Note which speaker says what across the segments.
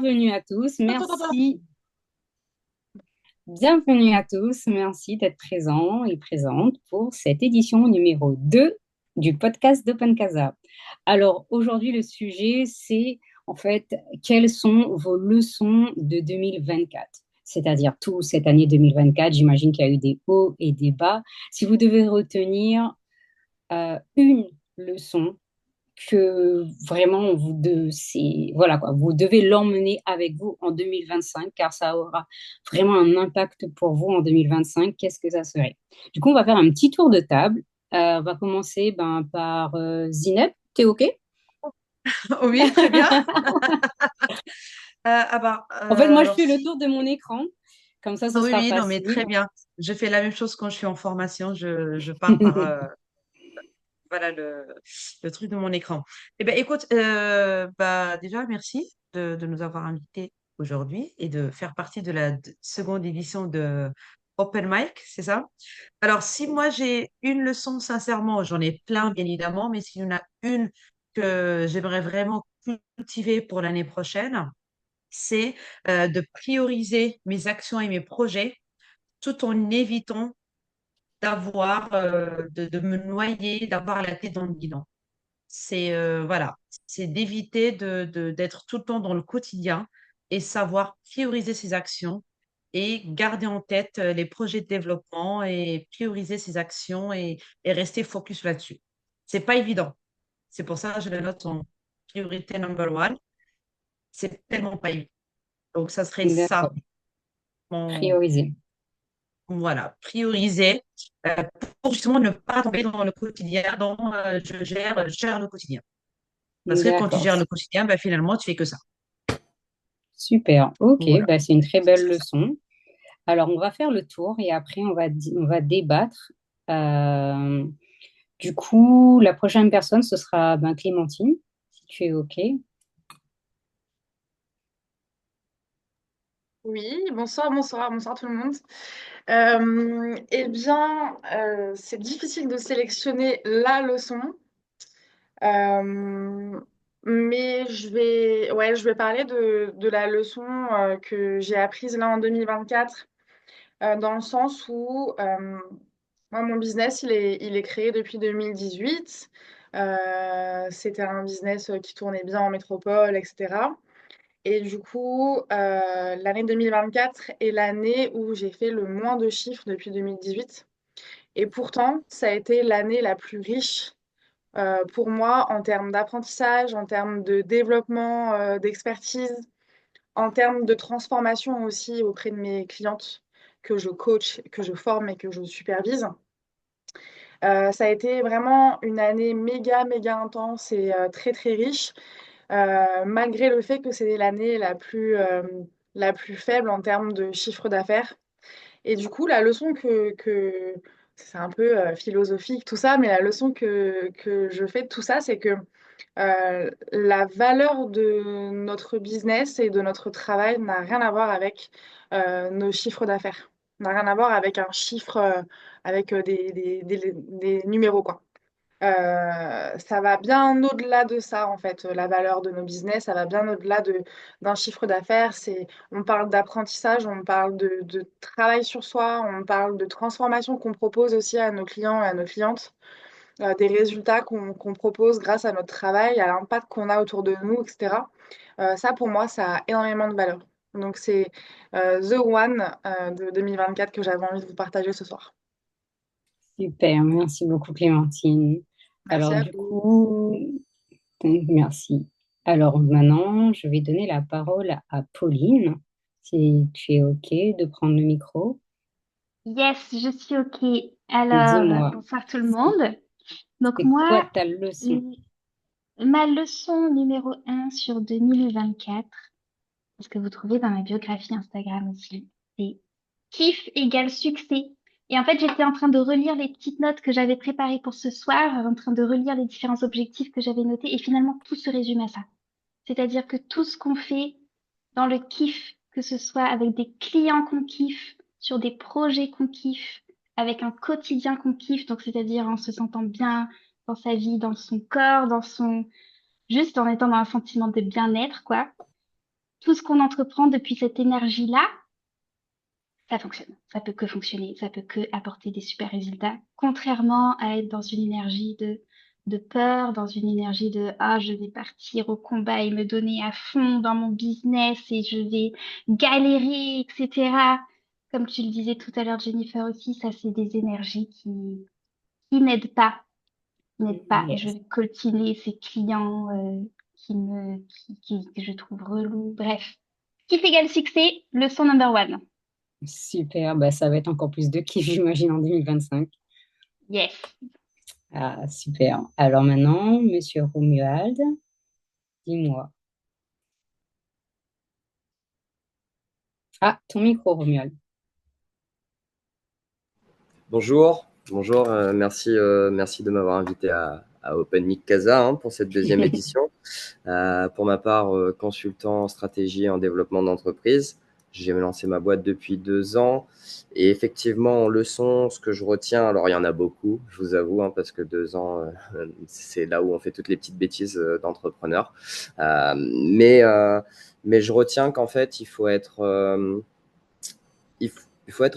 Speaker 1: bienvenue à tous.
Speaker 2: Attends, attends, attends.
Speaker 1: Bienvenue à tous. Merci d'être présents et présentes pour cette édition numéro 2 du podcast d'Open Casa. Alors, aujourd'hui, le sujet, c'est en fait, quelles sont vos leçons de 2024? C'est-à-dire tout cette année 2024, j'imagine qu'il y a eu des hauts et des bas. Si vous devez retenir une leçon que vraiment voilà quoi, vous devez l'emmener avec vous en 2025 car ça aura vraiment un impact pour vous en 2025. Qu'est-ce que ça serait? Du coup, on va faire un petit tour de table. On va commencer par Zineb. T'es OK?
Speaker 2: Oui, très bien.
Speaker 1: En fait, moi, je
Speaker 2: Alors
Speaker 1: fais le
Speaker 2: si,
Speaker 1: tour de mon écran. Comme ça, ce
Speaker 2: oui,
Speaker 1: sera
Speaker 2: oui, non, mais très
Speaker 1: facile.
Speaker 2: bien. Je fais la même chose quand je suis en formation. Je parle par, voilà, le truc de mon écran. Eh ben, écoute, déjà, merci de nous avoir invités aujourd'hui et de faire partie de la seconde édition de Open Mic, c'est ça? Alors, si moi j'ai une leçon, sincèrement, j'en ai plein, bien évidemment, mais s'il y en a une que j'aimerais vraiment cultiver pour l'année prochaine, c'est de prioriser mes actions et mes projets tout en évitant de me noyer, d'avoir la tête dans le guidon. Voilà, c'est d'éviter d'être tout le temps dans le quotidien et savoir prioriser ses actions et garder en tête les projets de développement et prioriser ses actions et rester focus là-dessus. C'est pas évident. C'est pour ça que je le note en priorité number one. C'est tellement pas évident. Donc, ça serait ça,
Speaker 1: D'accord.
Speaker 2: mon,
Speaker 1: Prioriser.
Speaker 2: voilà, prioriser euh, pour justement ne pas tomber dans le quotidien, je gère le quotidien. Parce que quand tu
Speaker 1: D'accord.
Speaker 2: gères le quotidien, bah, finalement, tu fais que ça.
Speaker 1: Super. OK,
Speaker 2: Voilà.
Speaker 1: bah, c'est une très
Speaker 2: Ce
Speaker 1: belle
Speaker 2: serait ça.
Speaker 1: leçon. Alors, on va faire le tour et après, on va débattre. Euh, du coup, la prochaine personne, ce sera Clémentine, si tu es OK.
Speaker 3: Oui, bonsoir, bonsoir, bonsoir tout le monde. C'est difficile de sélectionner la leçon, euh, mais je vais parler de la leçon que j'ai apprise là en 2024, dans le sens où moi, mon business, il est créé depuis 2018. C'était un business qui tournait bien en métropole, etc. Et du coup, l'année 2024 est l'année où j'ai fait le moins de chiffres depuis 2018. Et pourtant, ça a été l'année la plus riche pour moi en termes d'apprentissage, en termes de développement, d'expertise, en termes de transformation aussi auprès de mes clientes que je coach, que je forme et que je supervise. Ça a été vraiment une année méga, méga intense et très, très riche. Malgré le fait que c'est l'année la plus faible en termes de chiffre d'affaires. Et du coup, la leçon c'est un peu philosophique tout ça, mais la leçon que je fais de tout ça, c'est que la valeur de notre business et de notre travail n'a rien à voir avec nos chiffres d'affaires. N'a rien à voir avec un chiffre, avec des numéros, quoi. Ça va bien au-delà de ça, en fait, la valeur de nos business, ça va bien au-delà d'un chiffre d'affaires. On parle d'apprentissage, on parle de travail sur soi, on parle de transformation qu'on propose aussi à nos clients et à nos clientes, des résultats qu'on propose grâce à notre travail, à l'impact qu'on a autour de nous, etc. Ça, pour moi, ça a énormément de valeur. Donc, c'est The One de 2024 que j'avais envie de vous partager ce soir.
Speaker 1: Super, merci beaucoup Clémentine.
Speaker 3: Merci
Speaker 1: Alors
Speaker 3: à
Speaker 1: du
Speaker 3: vous.
Speaker 1: coup, merci. Alors maintenant, je vais donner la parole à Pauline, si tu es OK de prendre le micro.
Speaker 3: Yes, je suis OK. Alors,
Speaker 1: Dis-moi,
Speaker 3: bonsoir tout le
Speaker 1: c'est
Speaker 3: monde. Donc
Speaker 1: c'est quoi
Speaker 3: moi,
Speaker 1: ta leçon?
Speaker 3: l- ma leçon numéro 1 sur 2024, ce que vous trouvez dans ma biographie Instagram aussi, c'est kiff égale succès. Et en fait, j'étais en train de relire les petites notes que j'avais préparées pour ce soir, en train de relire les différents objectifs que j'avais notés, et finalement, tout se résume à ça. C'est-à-dire que tout ce qu'on fait dans le kiff, que ce soit avec des clients qu'on kiffe, sur des projets qu'on kiffe, avec un quotidien qu'on kiffe, donc c'est-à-dire en se sentant bien dans sa vie, dans son corps, juste en étant dans un sentiment de bien-être, quoi.
Speaker 4: tout ce qu'on entreprend depuis cette énergie-là, ça fonctionne. Ça peut que fonctionner, ça peut que apporter des super résultats, contrairement à être dans une énergie de peur, dans une énergie de ah, je vais partir au combat et me donner à fond dans mon business et je vais galérer, etc. Comme tu le disais tout à l'heure, Jennifer aussi, ça c'est des énergies qui n'aident pas, qui n'aident pas. Et je
Speaker 1: Yes.
Speaker 4: vais coltiner ces clients que je trouve relous. Bref, kiff égale succès, leçon number one.
Speaker 1: Super, bah, ça va être encore plus de kiff, j'imagine, en 2025.
Speaker 4: Yes.
Speaker 1: Ah, super. Alors maintenant, Monsieur Romuald, dis-moi. Ah, ton micro, Romuald.
Speaker 5: Bonjour, bonjour, merci de m'avoir invité à Open Mic Casa pour cette deuxième édition. Pour ma part, consultant en stratégie et en développement d'entreprise. J'ai lancé ma boîte depuis 2 ans et effectivement, en leçon, ce que je retiens, alors il y en a beaucoup, je vous avoue, parce que 2 ans, c'est là où on fait toutes les petites bêtises d'entrepreneur. Mais je retiens qu'en fait, il faut être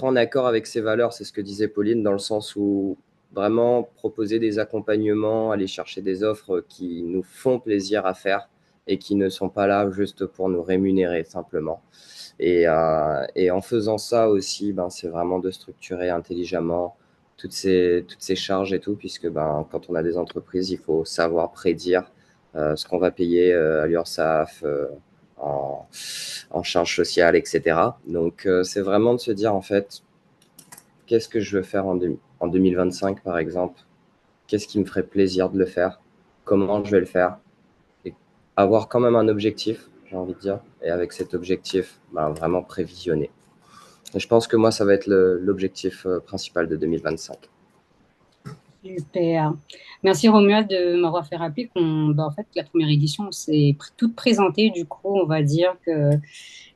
Speaker 5: en accord avec ses valeurs, c'est ce que disait Pauline, dans le sens où vraiment proposer des accompagnements, aller chercher des offres qui nous font plaisir à faire et qui ne sont pas là juste pour nous rémunérer simplement. Et en faisant ça aussi, c'est vraiment de structurer intelligemment toutes ces charges et tout, puisque quand on a des entreprises, il faut savoir prédire ce qu'on va payer à l'URSSAF, en, en charge sociale, etc. Donc, c'est vraiment de se dire, en fait, qu'est-ce que je veux faire en 2025, par exemple? Qu'est-ce qui me ferait plaisir de le faire? Comment je vais le faire? Et avoir quand même un objectif, j'ai envie de dire, et avec cet objectif, vraiment prévisionner. Et je pense que moi, ça va être l'objectif principal de 2025.
Speaker 1: Super. Merci Romuald de m'avoir fait rappeler en fait, la première édition s'est toute présentée. Du coup, on va dire que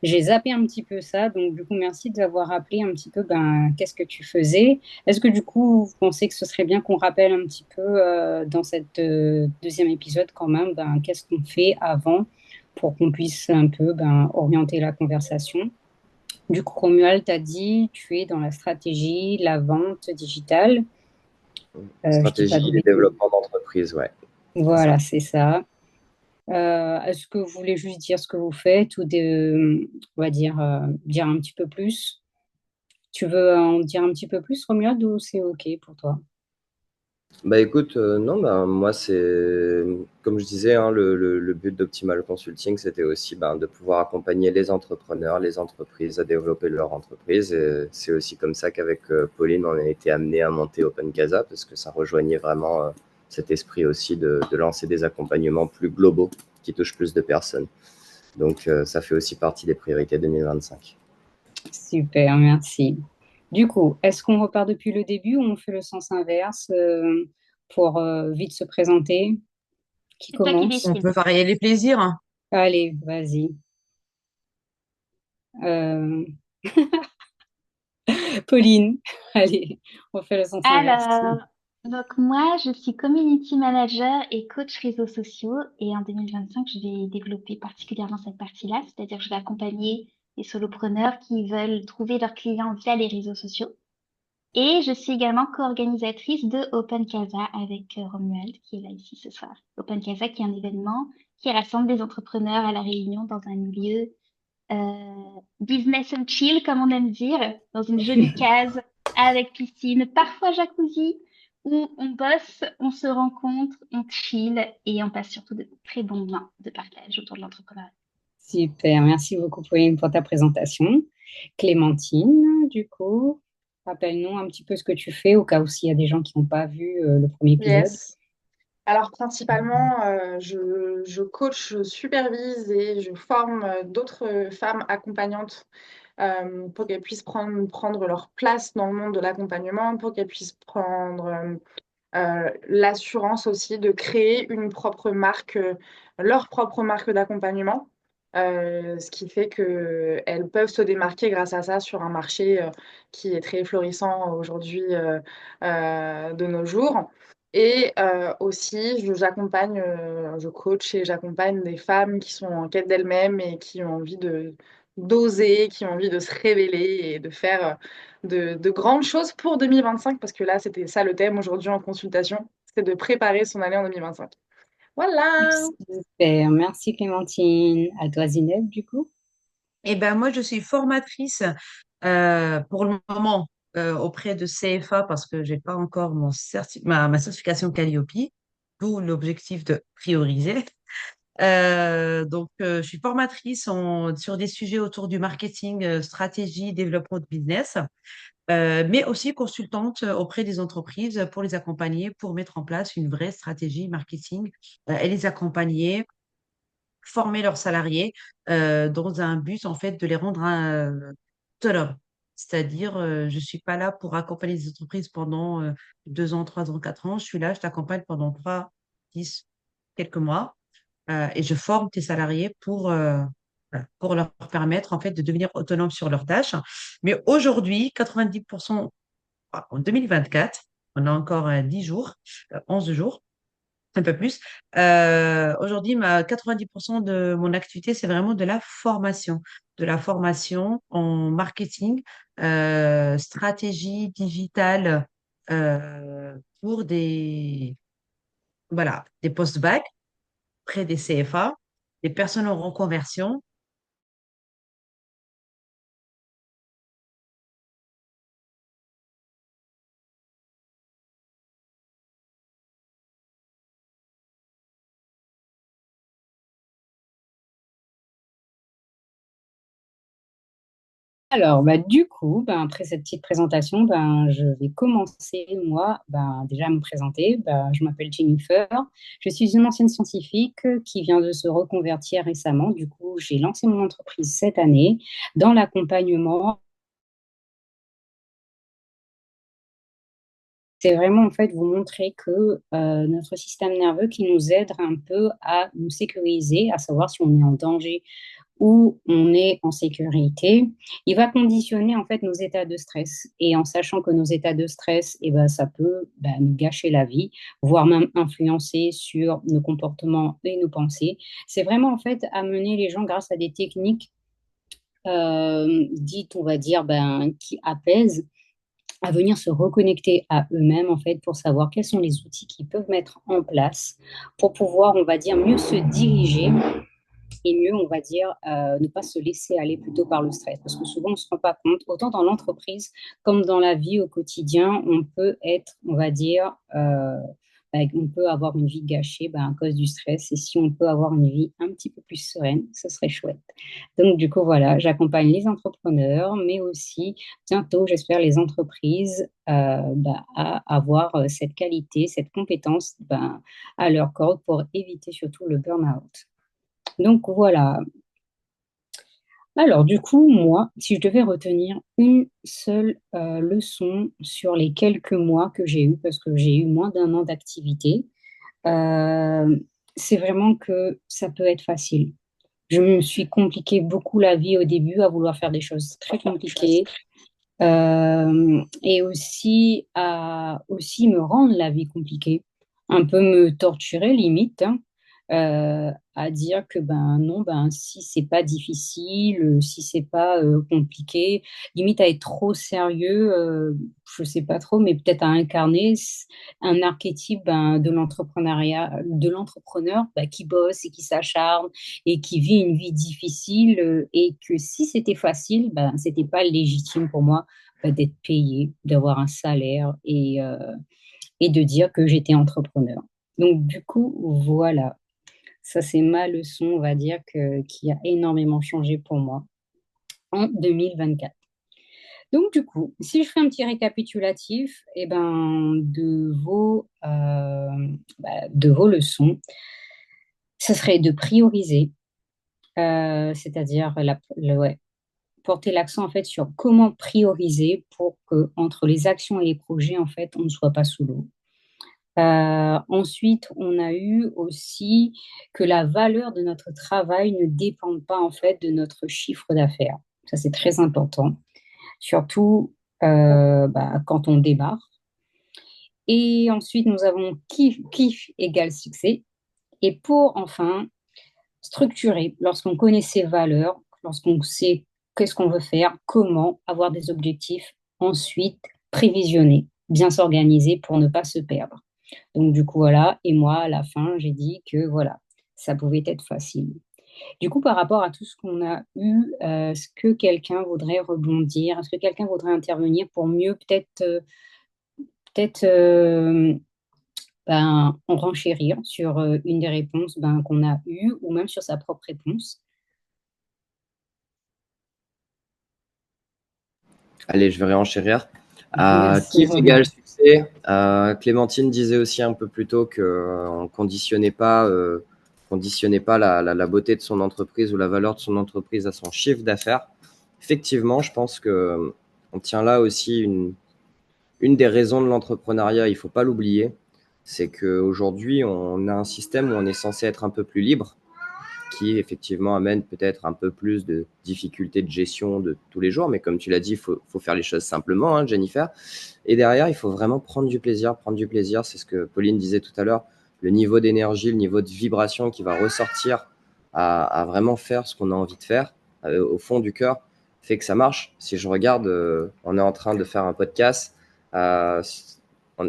Speaker 1: j'ai zappé un petit peu ça. Donc, du coup, merci de l'avoir rappelé un petit peu qu'est-ce que tu faisais. Est-ce que du coup, vous pensez que ce serait bien qu'on rappelle un petit peu dans cette deuxième épisode quand même qu'est-ce qu'on fait avant pour qu'on puisse un peu orienter la conversation? Du coup, Romuald t'a dit, tu es dans la stratégie, la vente digitale. Je dis pas
Speaker 5: Stratégie
Speaker 1: de
Speaker 5: et
Speaker 1: bêtises.
Speaker 5: développement d'entreprise, ouais, c'est ça.
Speaker 1: Voilà, c'est ça. Est-ce que vous voulez juste dire ce que vous faites ou on va dire un petit peu plus? Tu veux en dire un petit peu plus, Romuald, ou c'est OK pour toi?
Speaker 5: Écoute, non, moi, c'est comme je disais, le but d'Optimal Consulting, c'était aussi de pouvoir accompagner les entrepreneurs, les entreprises à développer leur entreprise. Et c'est aussi comme ça qu'avec Pauline, on a été amené à monter Open Casa, parce que ça rejoignait vraiment cet esprit aussi de lancer des accompagnements plus globaux qui touchent plus de personnes. Donc, ça fait aussi partie des priorités 2025.
Speaker 1: Super, merci. Du coup, est-ce qu'on repart depuis le début ou on fait le sens inverse pour vite se présenter? Qui
Speaker 4: C'est toi qui
Speaker 1: commence?
Speaker 2: On
Speaker 4: décides.
Speaker 2: peut varier les plaisirs.
Speaker 1: Allez, vas-y. Euh, Pauline, allez, on fait le sens inverse.
Speaker 4: Alors, donc moi, je suis community manager et coach réseaux sociaux et en 2025, je vais développer particulièrement cette partie-là, c'est-à-dire que je vais accompagner les solopreneurs qui veulent trouver leurs clients via les réseaux sociaux. Et je suis également co-organisatrice de Open Casa avec Romuald qui est là ici ce soir. Open Casa qui est un événement qui rassemble des entrepreneurs à La Réunion dans un milieu business and chill, comme on aime dire, dans une jolie case avec piscine, parfois jacuzzi, où on bosse, on se rencontre, on chill et on passe surtout de très bons moments de partage autour de l'entrepreneuriat.
Speaker 1: Super, merci beaucoup Pauline pour ta présentation. Clémentine, du coup, rappelle-nous un petit peu ce que tu fais au cas où s'il y a des gens qui n'ont pas vu le premier épisode.
Speaker 3: Yes. Alors principalement, je coach, je supervise et je forme d'autres femmes accompagnantes pour qu'elles puissent prendre leur place dans le monde de l'accompagnement, pour qu'elles puissent prendre l'assurance aussi de créer une propre marque, leur propre marque d'accompagnement. Ce qui fait qu'elles peuvent se démarquer grâce à ça sur un marché qui est très florissant aujourd'hui de nos jours. Et aussi, je coach et j'accompagne des femmes qui sont en quête d'elles-mêmes et qui ont envie d'oser, qui ont envie de se révéler et de faire de grandes choses pour 2025, parce que là, c'était ça le thème aujourd'hui en consultation, c'est de préparer son année en 2025. Voilà!
Speaker 1: Super, merci Clémentine. À toi Zineb, du coup.
Speaker 2: Eh ben, moi, je suis formatrice pour le moment auprès de CFA parce que j'ai pas encore ma certification Calliope, d'où l'objectif de prioriser. Je suis formatrice sur des sujets autour du marketing, stratégie, développement de business, mais aussi consultante auprès des entreprises pour les accompagner, pour mettre en place une vraie stratégie marketing et les accompagner, former leurs salariés dans un but en fait de les rendre autonomes. C'est-à-dire, je suis pas là pour accompagner les entreprises pendant 2 ans, 3 ans, 4 ans. Je suis là, je t'accompagne pendant 3, 10, quelques mois et je forme tes salariés voilà, pour leur permettre en fait de devenir autonomes sur leurs tâches. Mais aujourd'hui, 90%, en 2024, on a encore 10 jours, 11 jours, un peu plus. Aujourd'hui, 90% de mon activité, c'est vraiment de la formation en marketing, stratégie digitale pour voilà, des post-bac près des CFA, des personnes en reconversion.
Speaker 1: Alors, du coup, après cette petite présentation, je vais commencer, moi, déjà à me présenter. Je m'appelle Jennifer. Je suis une ancienne scientifique qui vient de se reconvertir récemment. Du coup, j'ai lancé mon entreprise cette année dans l'accompagnement. C'est vraiment, en fait, vous montrer que notre système nerveux qui nous aide un peu à nous sécuriser, à savoir si on est en danger où on est en sécurité, il va conditionner en fait nos états de stress. Et en sachant que nos états de stress, ça peut nous gâcher la vie, voire même influencer sur nos comportements et nos pensées. C'est vraiment en fait amener les gens grâce à des techniques dites, on va dire, qui apaisent, à venir se reconnecter à eux-mêmes en fait pour savoir quels sont les outils qu'ils peuvent mettre en place pour pouvoir, on va dire, mieux se diriger et mieux, on va dire, ne pas se laisser aller plutôt par le stress. Parce que souvent, on ne se rend pas compte, autant dans l'entreprise comme dans la vie au quotidien, on peut être, on va dire, on peut avoir une vie gâchée à cause du stress. Et si on peut avoir une vie un petit peu plus sereine, ce serait chouette. Donc, du coup, voilà, j'accompagne les entrepreneurs, mais aussi bientôt, j'espère, les entreprises à avoir cette qualité, cette compétence à leur corde pour éviter surtout le burn-out. Donc voilà. Alors du coup, moi, si je devais retenir une seule leçon sur les quelques mois que j'ai eus, parce que j'ai eu moins d'un an d'activité, euh, c'est vraiment que ça peut être facile. Je me suis compliqué beaucoup la vie au début à vouloir faire des choses très compliquées et aussi à aussi me rendre la vie compliquée, un peu me torturer limite, hein, à dire que non, si c'est pas difficile, si c'est pas compliqué, limite à être trop sérieux, je sais pas trop, mais peut-être à incarner un archétype de l'entrepreneur qui bosse et qui s'acharne et qui vit une vie difficile, et que si c'était facile, c'était pas légitime pour moi d'être payé, d'avoir un salaire et de dire que j'étais entrepreneur. Donc, du coup, voilà. Ça, c'est ma leçon, on va dire, qui a énormément changé pour moi en 2024. Donc, du coup, si je fais un petit récapitulatif de vos leçons, ce serait de prioriser, c'est-à-dire ouais, porter l'accent en fait sur comment prioriser pour que entre les actions et les projets, en fait, on ne soit pas sous l'eau. Ensuite, on a eu aussi que la valeur de notre travail ne dépend pas en fait de notre chiffre d'affaires. Ça, c'est très important, surtout quand on démarre. Et ensuite, nous avons kiff égale succès. Et pour enfin structurer, lorsqu'on connaît ses valeurs, lorsqu'on sait qu'est-ce qu'on veut faire, comment avoir des objectifs, ensuite prévisionner, bien s'organiser pour ne pas se perdre. Donc du coup, voilà, et moi, à la fin, j'ai dit que voilà, ça pouvait être facile. Du coup, par rapport à tout ce qu'on a eu, est-ce que quelqu'un voudrait rebondir? Est-ce que quelqu'un voudrait intervenir pour mieux peut-être en renchérir sur une des réponses qu'on a eues ou même sur sa propre réponse?
Speaker 5: Allez, je vais réenchérir.
Speaker 1: Merci,
Speaker 5: Kiff égale
Speaker 1: Romuald.
Speaker 5: succès. Clémentine disait aussi un peu plus tôt qu'on conditionnait pas la beauté de son entreprise ou la valeur de son entreprise à son chiffre d'affaires. Effectivement, je pense que on tient là aussi une des raisons de l'entrepreneuriat, il ne faut pas l'oublier, c'est qu'aujourd'hui, on a un système où on est censé être un peu plus libre, qui effectivement amène peut-être un peu plus de difficultés de gestion de tous les jours, mais comme tu l'as dit, il faut faire les choses simplement, hein, Jennifer. Et derrière, il faut vraiment prendre du plaisir. Prendre du plaisir, c'est ce que Pauline disait tout à l'heure, le niveau d'énergie, le niveau de vibration qui va ressortir à vraiment faire ce qu'on a envie de faire au fond du cœur, fait que ça marche. Si je regarde, on est en train de faire un podcast euh,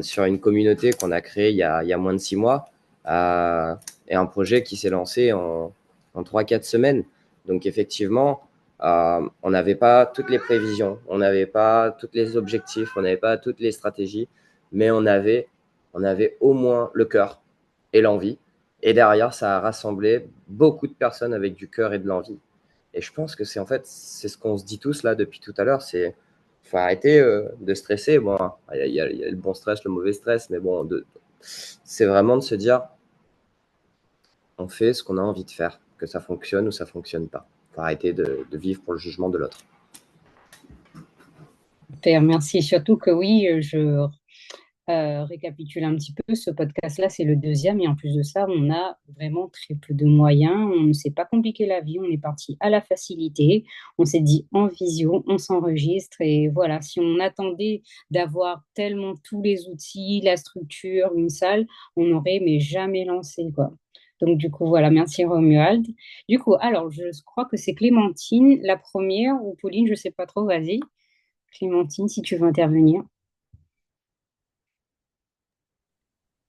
Speaker 5: sur une communauté qu'on a créée il y a moins de 6 mois et un projet qui s'est lancé en 3-4 semaines. Donc effectivement, on n'avait pas toutes les prévisions, on n'avait pas tous les objectifs, on n'avait pas toutes les stratégies, mais on avait au moins le cœur et l'envie. Et derrière, ça a rassemblé beaucoup de personnes avec du cœur et de l'envie. Et je pense que c'est ce qu'on se dit tous là depuis tout à l'heure, c'est faut arrêter de stresser. Bon, il y a le bon stress, le mauvais stress, mais bon, c'est vraiment de se dire, on fait ce qu'on a envie de faire, que ça fonctionne ou ça fonctionne pas. Faut arrêter de vivre pour le jugement de l'autre.
Speaker 1: Super, merci. Surtout que oui, je récapitule un petit peu. Ce podcast-là, c'est le deuxième. Et en plus de ça, on a vraiment très peu de moyens. On ne s'est pas compliqué la vie. On est parti à la facilité. On s'est dit en visio, on s'enregistre. Et voilà, si on attendait d'avoir tellement tous les outils, la structure, une salle, on n'aurait mais jamais lancé, quoi. Donc, du coup, voilà, merci Romuald. Du coup, alors, je crois que c'est Clémentine, la première, ou Pauline, je ne sais pas trop, vas-y. Clémentine, si tu veux intervenir.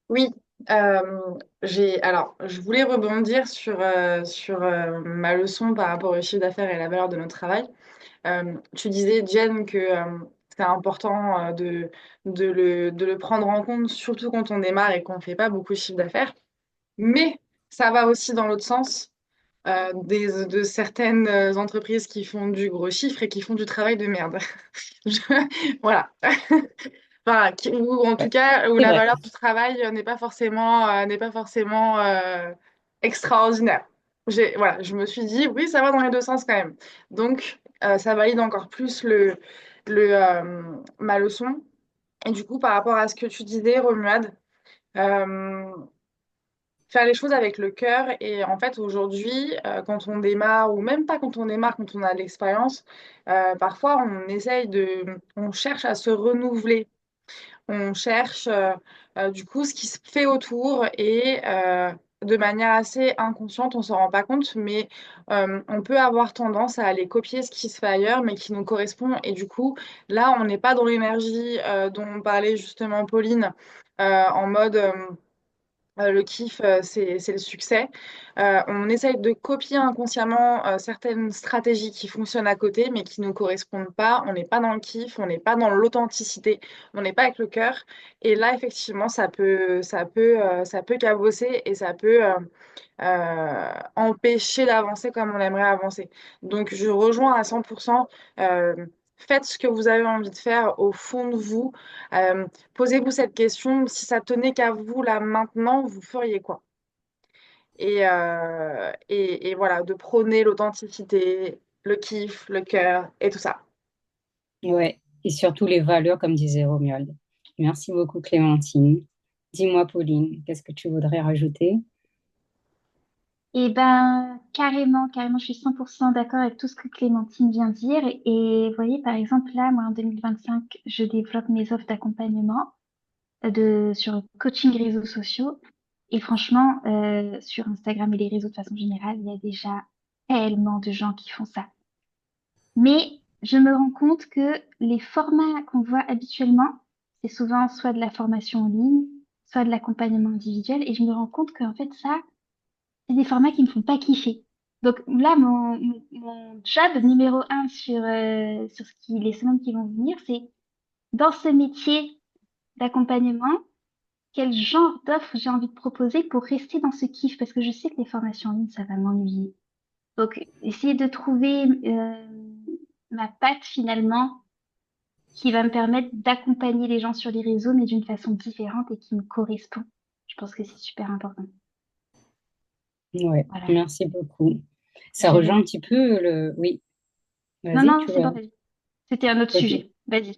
Speaker 3: Oui, alors, je voulais rebondir sur ma leçon par rapport au chiffre d'affaires et la valeur de notre travail. Tu disais, Jen, que c'est important de le prendre en compte, surtout quand on démarre et qu'on ne fait pas beaucoup de chiffre d'affaires. Mais ça va aussi dans l'autre sens, de certaines entreprises qui font du gros chiffre et qui font du travail de merde. Voilà. Enfin, ou en tout
Speaker 1: Ouais,
Speaker 3: cas, où
Speaker 1: c'est
Speaker 3: la
Speaker 1: vrai.
Speaker 3: valeur du travail n'est pas forcément extraordinaire. Voilà, je me suis dit, oui, ça va dans les deux sens quand même. Donc, ça valide encore plus ma leçon. Et du coup, par rapport à ce que tu disais, Romuald, euh, faire les choses avec le cœur. Et en fait, aujourd'hui, quand on démarre, ou même pas quand on démarre, quand on a de l'expérience, parfois on cherche à se renouveler. On cherche du coup ce qui se fait autour et de manière assez inconsciente, on s'en rend pas compte, mais on peut avoir tendance à aller copier ce qui se fait ailleurs, mais qui nous correspond. Et du coup, là, on n'est pas dans l'énergie dont parlait justement Pauline, en mode le kiff, c'est le succès. On essaye de copier inconsciemment certaines stratégies qui fonctionnent à côté, mais qui ne nous correspondent pas. On n'est pas dans le kiff, on n'est pas dans l'authenticité, on n'est pas avec le cœur. Et là, effectivement, ça peut cabosser et ça peut empêcher d'avancer comme on aimerait avancer. Donc, je rejoins à 100%. Faites ce que vous avez envie de faire au fond de vous. Euh, Posez-vous cette question. Si ça tenait qu'à vous là maintenant, vous feriez quoi? Et voilà, de prôner l'authenticité, le kiff, le cœur et tout ça.
Speaker 1: Ouais, et surtout les valeurs, comme disait Romuald. Merci beaucoup, Clémentine. Dis-moi, Pauline, qu'est-ce que tu voudrais rajouter?
Speaker 4: Eh ben, carrément, carrément, je suis 100% d'accord avec tout ce que Clémentine vient de dire. Et vous voyez, par exemple, là, moi, en 2025, je développe mes offres d'accompagnement. sur coaching réseaux sociaux. Et franchement, sur Instagram et les réseaux de façon générale, il y a déjà tellement de gens qui font ça. Mais je me rends compte que les formats qu'on voit habituellement, c'est souvent soit de la formation en ligne, soit de l'accompagnement individuel. Et je me rends compte qu'en fait, ça, c'est des formats qui me font pas kiffer. Donc là, mon job numéro un sur les semaines qui vont venir, c'est dans ce métier d'accompagnement, quel genre d'offre j'ai envie de proposer pour rester dans ce kiff, parce que je sais que les formations en ligne, ça va m'ennuyer. Donc, essayer de trouver ma patte finalement qui va me permettre d'accompagner les gens sur les réseaux, mais d'une façon différente et qui me correspond. Je pense que c'est super important.
Speaker 1: Ouais,
Speaker 4: Voilà,
Speaker 1: merci beaucoup. Ça
Speaker 4: de
Speaker 1: rejoint
Speaker 4: rien.
Speaker 1: un petit peu le... Oui,
Speaker 4: Non,
Speaker 1: vas-y,
Speaker 4: non,
Speaker 1: tu
Speaker 4: c'est
Speaker 1: vois.
Speaker 4: bon, vas-y. C'était un autre
Speaker 1: Ok.
Speaker 4: sujet. Vas-y.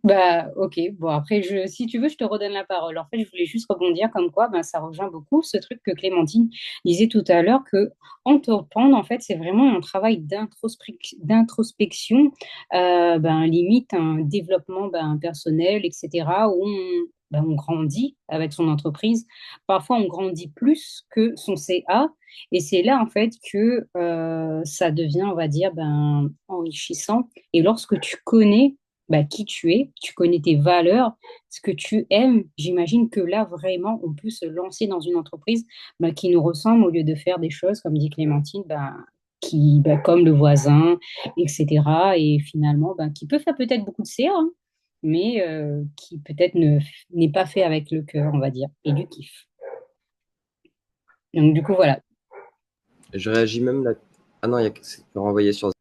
Speaker 1: Bah, ok. Bon, après, si tu veux, je te redonne la parole. En fait, je voulais juste rebondir comme quoi, ben, ça rejoint beaucoup ce truc que Clémentine disait tout à l'heure, que entreprendre, en fait, c'est vraiment un travail d'introspection, ben, limite un développement ben, personnel, etc., où on grandit avec son entreprise. Parfois, on grandit plus que son CA. Et c'est là, en fait, que ça devient, on va dire, ben, enrichissant. Et lorsque tu connais bah, qui tu es, tu connais tes valeurs, ce que tu aimes. J'imagine que là, vraiment, on peut se lancer dans une entreprise bah, qui nous ressemble au lieu de faire des choses, comme dit Clémentine, bah, comme le voisin, etc. Et finalement, bah, qui peut faire peut-être beaucoup de CA, hein, mais qui peut-être n'est pas fait avec le cœur, on va dire, et du kiff. Donc, du coup, voilà.
Speaker 5: Je réagis même là. Ah non, c'est renvoyé sur.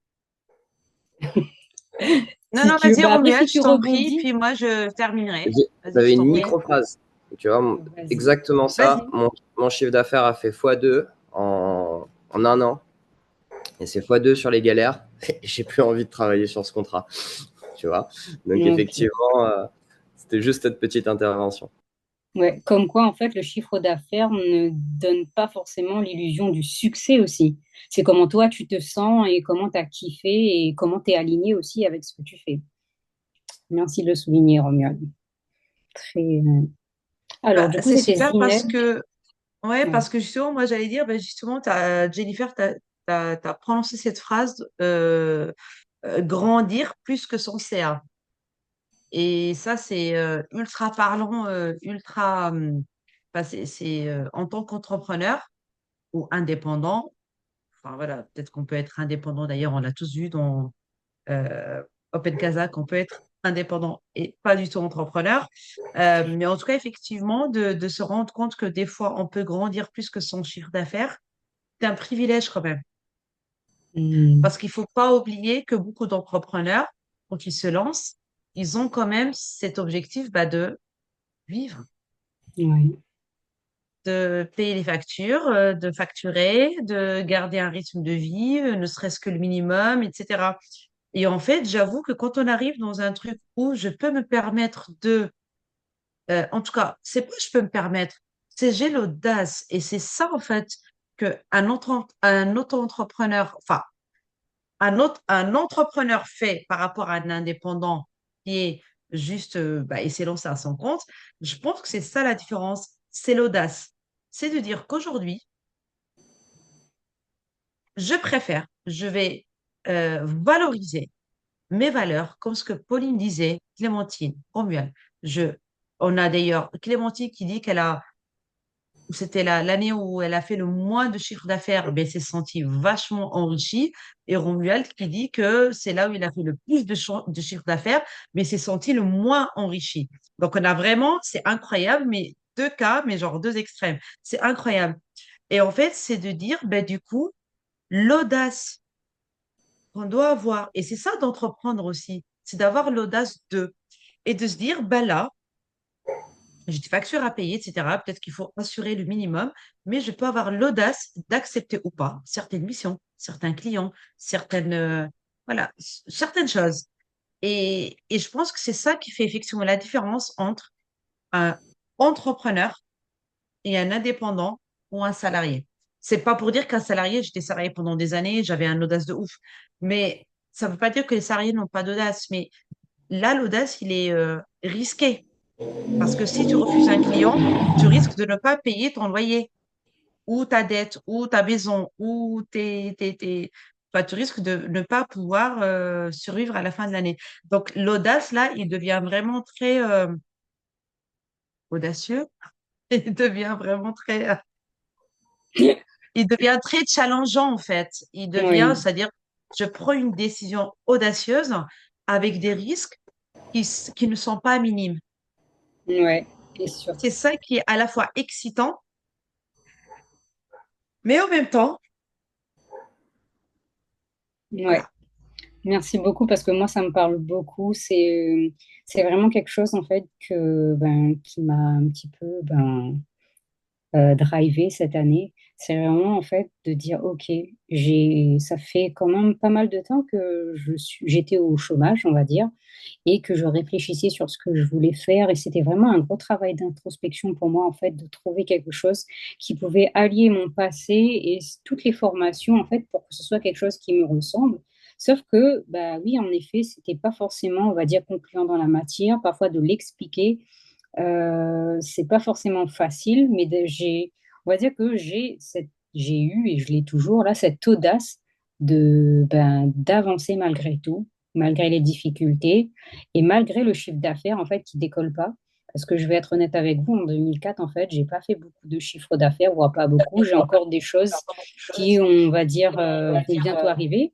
Speaker 2: Non,
Speaker 1: Si
Speaker 2: non,
Speaker 1: tu,
Speaker 2: vas-y,
Speaker 1: bah, après,
Speaker 2: Romuald,
Speaker 1: si
Speaker 2: je
Speaker 1: tu
Speaker 2: t'en prie,
Speaker 1: rebondis,
Speaker 2: puis moi, je terminerai. Vas-y,
Speaker 5: J'avais
Speaker 2: je
Speaker 5: une
Speaker 2: t'en prie.
Speaker 5: micro-phrase. Tu vois,
Speaker 1: vas-y.
Speaker 5: exactement ça.
Speaker 2: Vas-y.
Speaker 5: Mon chiffre d'affaires a fait x2 en un an. Et c'est x2 sur les galères. Et j'ai plus envie de travailler sur ce contrat. Tu vois. Donc,
Speaker 1: Ok.
Speaker 5: effectivement, c'était juste cette petite intervention.
Speaker 1: Ouais, comme quoi, en fait, le chiffre d'affaires ne donne pas forcément l'illusion du succès aussi. C'est comment toi, tu te sens et comment tu as kiffé et comment tu es aligné aussi avec ce que tu fais. Merci de le souligner, Romuald. Très... Alors,
Speaker 2: Bah,
Speaker 1: du coup,
Speaker 2: c'est
Speaker 1: c'était
Speaker 2: super
Speaker 1: Zineb. Ouais.
Speaker 2: parce que justement, moi, j'allais dire, bah, justement, Jennifer, t'as prononcé cette phrase, grandir plus que son CA. Et ça, c'est ultra parlant, en tant qu'entrepreneur ou indépendant. Enfin, voilà, peut-être qu'on peut être indépendant. D'ailleurs, on l'a tous vu dans Open Casa, qu'on peut être indépendant et pas du tout entrepreneur. Mais en tout cas, effectivement, de se rendre compte que des fois, on peut grandir plus que son chiffre d'affaires, c'est un privilège quand même.
Speaker 1: Hmm.
Speaker 2: Parce qu'il faut pas oublier que beaucoup d'entrepreneurs, quand ils se lancent, ils ont quand même cet objectif bah, de vivre,
Speaker 1: Ouais.
Speaker 2: de payer les factures, de facturer, de garder un rythme de vie, ne serait-ce que le minimum, etc. Et en fait, j'avoue que quand on arrive dans un truc où je peux me permettre en tout cas, c'est pas je peux me permettre, c'est j'ai l'audace. Et c'est ça, en fait, un auto-entrepreneur, enfin, un entrepreneur fait par rapport à un indépendant qui est juste, bah, et s'est lancé à son compte. Je pense que c'est ça la différence, c'est l'audace. C'est de dire qu'aujourd'hui, je vais valoriser mes valeurs, comme ce que Pauline disait, Clémentine, Romuald. Je, on a d'ailleurs Clémentine qui dit c'était l'année où elle a fait le moins de chiffre d'affaires, mais elle s'est sentie vachement enrichie. Et Romuald qui dit que c'est là où il a fait le plus de chiffre d'affaires, mais s'est senti le moins enrichi. Donc on a vraiment, c'est incroyable, mais deux cas, mais genre deux extrêmes. C'est incroyable. Et en fait, c'est de dire, ben, du coup, l'audace qu'on doit avoir, et c'est ça d'entreprendre aussi, c'est d'avoir l'audace et de se dire, ben là, j'ai des factures à payer, etc. Peut-être qu'il faut assurer le minimum, mais je peux avoir l'audace d'accepter ou pas certaines missions, certains clients, certaines choses. Et je pense que c'est ça qui fait effectivement la différence entre un entrepreneur et un indépendant ou un salarié. C'est pas pour dire qu'un salarié, j'étais salarié pendant des années, j'avais un audace de ouf. Mais ça veut pas dire que les salariés n'ont pas d'audace. Mais là, l'audace, il est risqué. Parce que si tu refuses un client, tu risques de ne pas payer ton loyer ou ta dette ou ta maison ou enfin, tu risques de ne pas pouvoir survivre à la fin de l'année. Donc l'audace, là, il devient vraiment très audacieux. Il devient vraiment il devient très challengeant en fait. Il devient,
Speaker 1: Oui,
Speaker 2: c'est-à-dire, je prends une décision audacieuse avec des risques qui ne sont pas minimes.
Speaker 1: ouais, et sûr.
Speaker 2: C'est ça qui est à la fois excitant, mais en même temps,
Speaker 1: Ouais.
Speaker 2: voilà.
Speaker 1: Merci beaucoup parce que moi, ça me parle beaucoup. C'est vraiment quelque chose, en fait, qui m'a un petit peu drivé cette année. C'est vraiment, en fait, de dire, OK, ça fait quand même pas mal de temps que j'étais au chômage, on va dire, et que je réfléchissais sur ce que je voulais faire. Et c'était vraiment un gros travail d'introspection pour moi, en fait, de trouver quelque chose qui pouvait allier mon passé et toutes les formations, en fait, pour que ce soit quelque chose qui me ressemble. Sauf que, bah oui, en effet, c'était pas forcément, on va dire, concluant dans la matière. Parfois, de l'expliquer, c'est pas forcément facile, mais on va dire que j'ai eu et je l'ai toujours là cette audace d'avancer malgré tout, malgré les difficultés et malgré le chiffre d'affaires en fait qui décolle pas. Parce que je vais être honnête avec vous, en 2004, en fait, j'ai pas fait beaucoup de chiffre d'affaires, voire pas beaucoup. J'ai encore des choses qui, on va dire, vont bientôt arriver.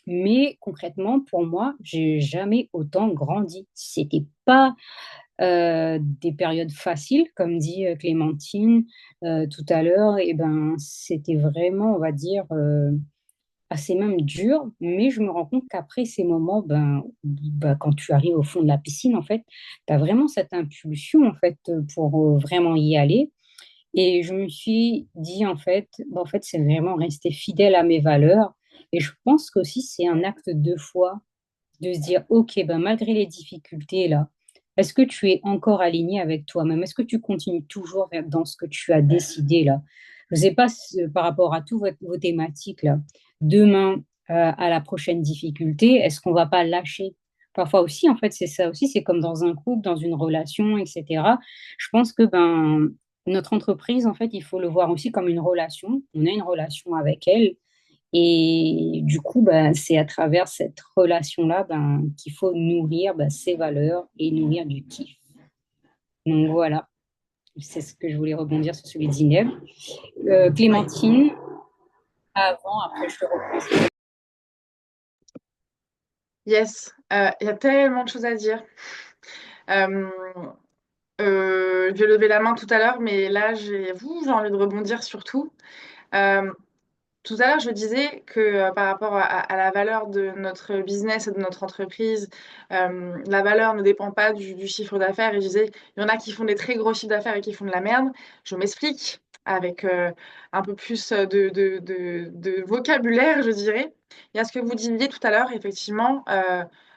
Speaker 1: Mais concrètement, pour moi, j'ai jamais autant grandi. C'était pas des périodes faciles, comme dit Clémentine tout à l'heure, et ben c'était vraiment, on va dire, assez même dur, mais je me rends compte qu'après ces moments, quand tu arrives au fond de la piscine, en fait, tu as vraiment cette impulsion, en fait, pour vraiment y aller. Et je me suis dit, en fait, c'est vraiment rester fidèle à mes valeurs. Et je pense qu'aussi, c'est un acte de foi de se dire, OK, ben, malgré les difficultés, là, est-ce que tu es encore aligné avec toi-même? Est-ce que tu continues toujours dans ce que tu as décidé, là? Je ne sais pas par rapport à toutes vos thématiques, là, demain, à la prochaine difficulté, est-ce qu'on ne va pas lâcher? Parfois aussi, en fait, c'est ça aussi, c'est comme dans un couple, dans une relation, etc. Je pense que notre entreprise, en fait, il faut le voir aussi comme une relation. On a une relation avec elle et du coup, c'est à travers cette relation-là qu'il faut nourrir ses valeurs et nourrir du kiff. Donc voilà, c'est ce que je voulais rebondir sur celui de Zineb.
Speaker 2: Oui.
Speaker 1: Clémentine, avant, après je te reprends.
Speaker 3: Yes, il y a tellement de choses à dire. Euh, je vais lever la main tout à l'heure, mais là, j'ai envie de rebondir sur tout. Euh, Tout à l'heure, je disais que par rapport à la valeur de notre business et de notre entreprise, la valeur ne dépend pas du chiffre d'affaires. Et je disais, il y en a qui font des très gros chiffres d'affaires et qui font de la merde. Je m'explique avec un peu plus de vocabulaire, je dirais. Il y a ce que vous disiez tout à l'heure, effectivement,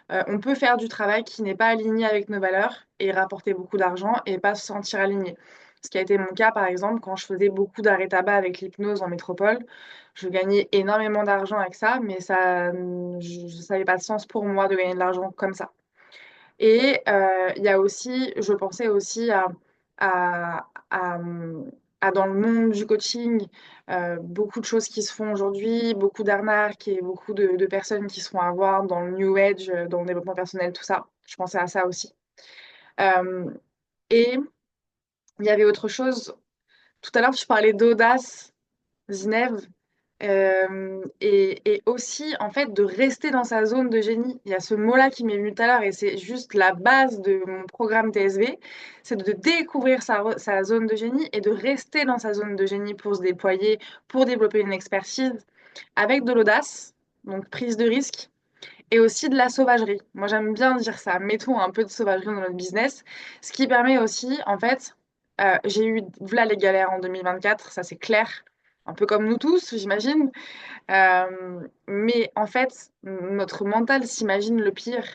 Speaker 3: on peut faire du travail qui n'est pas aligné avec nos valeurs et rapporter beaucoup d'argent et pas se sentir aligné. Ce qui a été mon cas, par exemple, quand je faisais beaucoup d'arrêts tabac avec l'hypnose en métropole. Je gagnais énormément d'argent avec ça, mais ça n'avait pas de sens pour moi de gagner de l'argent comme ça. Et il y a aussi, je pensais aussi à, à, dans le monde du coaching, beaucoup de choses qui se font aujourd'hui, beaucoup d'arnaques et beaucoup de personnes qui se font avoir dans le New Age, dans le développement personnel, tout ça. Je pensais à ça aussi. Euh, et il y avait autre chose. Tout à l'heure, tu parlais d'audace, Zineb. Et aussi, en fait, de rester dans sa zone de génie. Il y a ce mot-là qui m'est venu tout à l'heure et c'est juste la base de mon programme TSV, c'est de découvrir sa zone de génie et de rester dans sa zone de génie pour se déployer, pour développer une expertise avec de l'audace, donc prise de risque, et aussi de la sauvagerie. Moi, j'aime bien dire ça. Mettons un peu de sauvagerie dans notre business, ce qui permet aussi, en fait, j'ai eu, voilà les galères en 2024, ça c'est clair, un peu comme nous tous, j'imagine. Mais en fait, notre mental s'imagine le pire.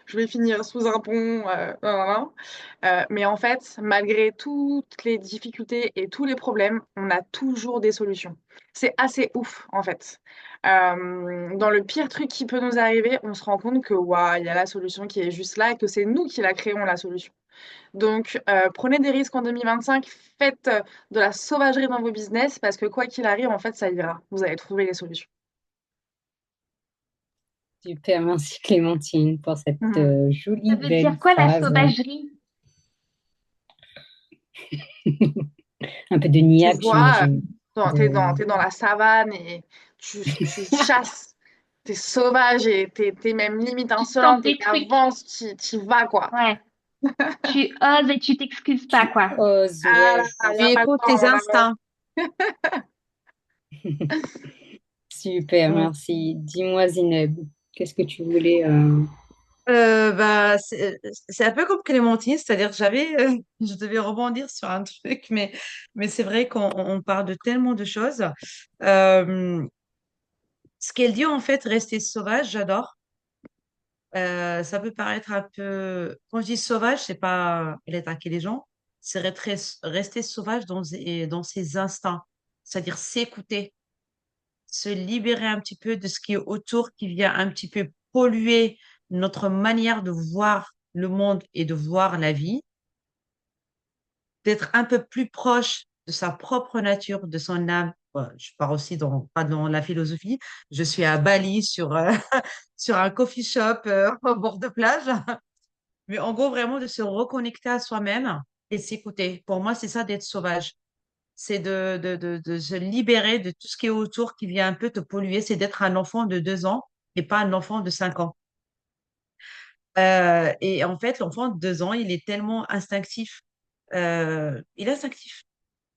Speaker 3: Je vais finir sous un pont. Nan, nan, nan. Mais en fait, malgré toutes les difficultés et tous les problèmes, on a toujours des solutions. C'est assez ouf, en fait. Dans le pire truc qui peut nous arriver, on se rend compte que waouh, il y a la solution qui est juste là et que c'est nous qui la créons, la solution. Donc, prenez des risques en 2025, faites de la sauvagerie dans vos business parce que quoi qu'il arrive, en fait, ça ira. Vous allez trouver les solutions.
Speaker 1: Super, merci Clémentine pour cette
Speaker 3: Mhm.
Speaker 1: jolie,
Speaker 4: Ça veut
Speaker 1: belle
Speaker 4: dire quoi la
Speaker 1: phrase.
Speaker 4: sauvagerie?
Speaker 1: Un peu de
Speaker 3: Tu
Speaker 1: niaque,
Speaker 3: vois,
Speaker 1: j'imagine.
Speaker 3: t'es dans la savane et tu chasses, t'es sauvage et t'es même limite
Speaker 4: Tu tentes
Speaker 3: insolente et
Speaker 4: des trucs.
Speaker 3: t'avances, tu vas quoi.
Speaker 4: Ouais. Tu oses et tu t'excuses pas,
Speaker 1: Tu
Speaker 4: quoi.
Speaker 1: oses,
Speaker 3: Ah
Speaker 1: ouais,
Speaker 3: là,
Speaker 1: c'est
Speaker 3: il n'y
Speaker 2: Tu
Speaker 3: a pas le
Speaker 2: écoutes
Speaker 3: temps,
Speaker 2: tes
Speaker 3: on a
Speaker 2: instincts.
Speaker 1: super,
Speaker 2: Mm.
Speaker 1: merci. Dis-moi, Zineb, qu'est-ce que tu voulais
Speaker 2: Bah, c'est un peu comme Clémentine, c'est-à-dire que je devais rebondir sur un truc, mais c'est vrai qu'on parle de tellement de choses. Euh, Ce qu'elle dit, en fait, rester sauvage, j'adore. Ça peut paraître un peu. Quand je dis sauvage, c'est pas elle attaquer les gens, c'est rester sauvage dans ses instincts, c'est-à-dire s'écouter, se libérer un petit peu de ce qui est autour, qui vient un petit peu polluer notre manière de voir le monde et de voir la vie, d'être un peu plus proche de sa propre nature, de son âme. Ouais, je pars aussi pas dans la philosophie. Je suis à Bali sur un coffee shop au bord de plage. Mais en gros, vraiment de se reconnecter à soi-même et s'écouter. Pour moi, c'est ça d'être sauvage. C'est de se libérer de tout ce qui est autour qui vient un peu te polluer. C'est d'être un enfant de 2 ans et pas un enfant de 5 ans. Et en fait, l'enfant de 2 ans, il est tellement instinctif. Il est instinctif.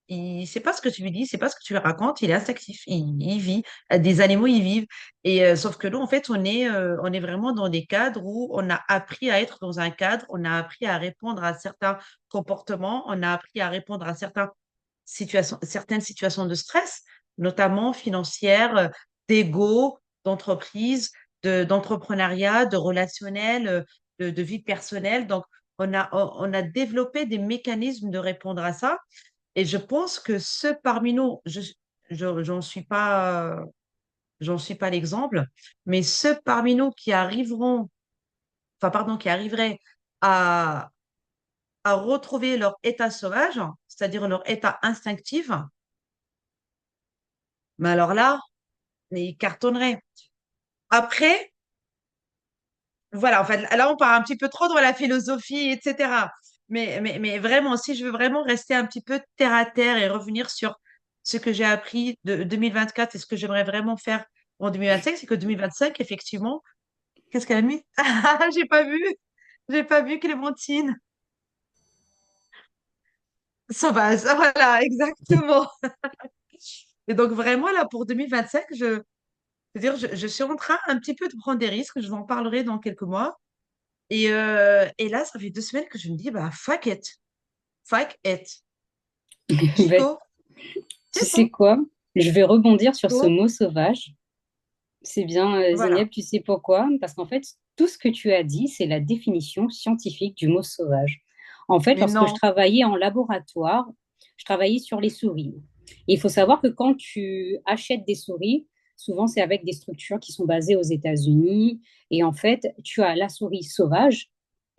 Speaker 2: Il sait pas ce que tu lui dis, c'est pas ce que tu lui racontes, il est instinctif, il vit. Des animaux, ils vivent. Et sauf que nous, en fait, on est vraiment dans des cadres où on a appris à être dans un cadre, on a appris à répondre à certains comportements, on a appris à répondre à certaines situations de stress, notamment financières, d'ego, d'entreprise, d'entrepreneuriat, de relationnel, de vie personnelle. Donc, on a développé des mécanismes de répondre à ça. Et je pense que ceux parmi nous, j'en suis pas l'exemple, mais ceux parmi nous qui arriveront, enfin, pardon, qui arriveraient à, à retrouver leur état sauvage, c'est-à-dire leur état instinctif, mais alors là, ils cartonneraient. Après, voilà, en fait, là, on part un petit peu trop dans la philosophie, etc. Mais vraiment, si je veux vraiment rester un petit peu terre à terre et revenir sur ce que j'ai appris de 2024 et ce que j'aimerais vraiment faire en 2025, c'est que 2025, effectivement, qu'est-ce qu'elle a mis? Ah, j'ai pas vu Clémentine. Sauvage, voilà, exactement. Et donc, vraiment, là, pour 2025, c'est-à-dire, je suis en train un petit peu de prendre des risques, je vous en parlerai dans quelques mois. Et là, ça fait 2 semaines que je me dis, bah, fuck it. Fuck it. J'y
Speaker 1: Ben,
Speaker 2: go.
Speaker 1: tu
Speaker 2: C'est
Speaker 1: sais
Speaker 2: bon.
Speaker 1: quoi? Je vais rebondir sur ce
Speaker 2: Go.
Speaker 1: mot sauvage. C'est bien,
Speaker 2: Voilà.
Speaker 1: Zineb, tu sais pourquoi? Parce qu'en fait, tout ce que tu as dit, c'est la définition scientifique du mot sauvage. En fait,
Speaker 2: Mais
Speaker 1: lorsque je
Speaker 2: non.
Speaker 1: travaillais en laboratoire, je travaillais sur les souris. Et il faut savoir que quand tu achètes des souris, souvent c'est avec des structures qui sont basées aux États-Unis. Et en fait, tu as la souris sauvage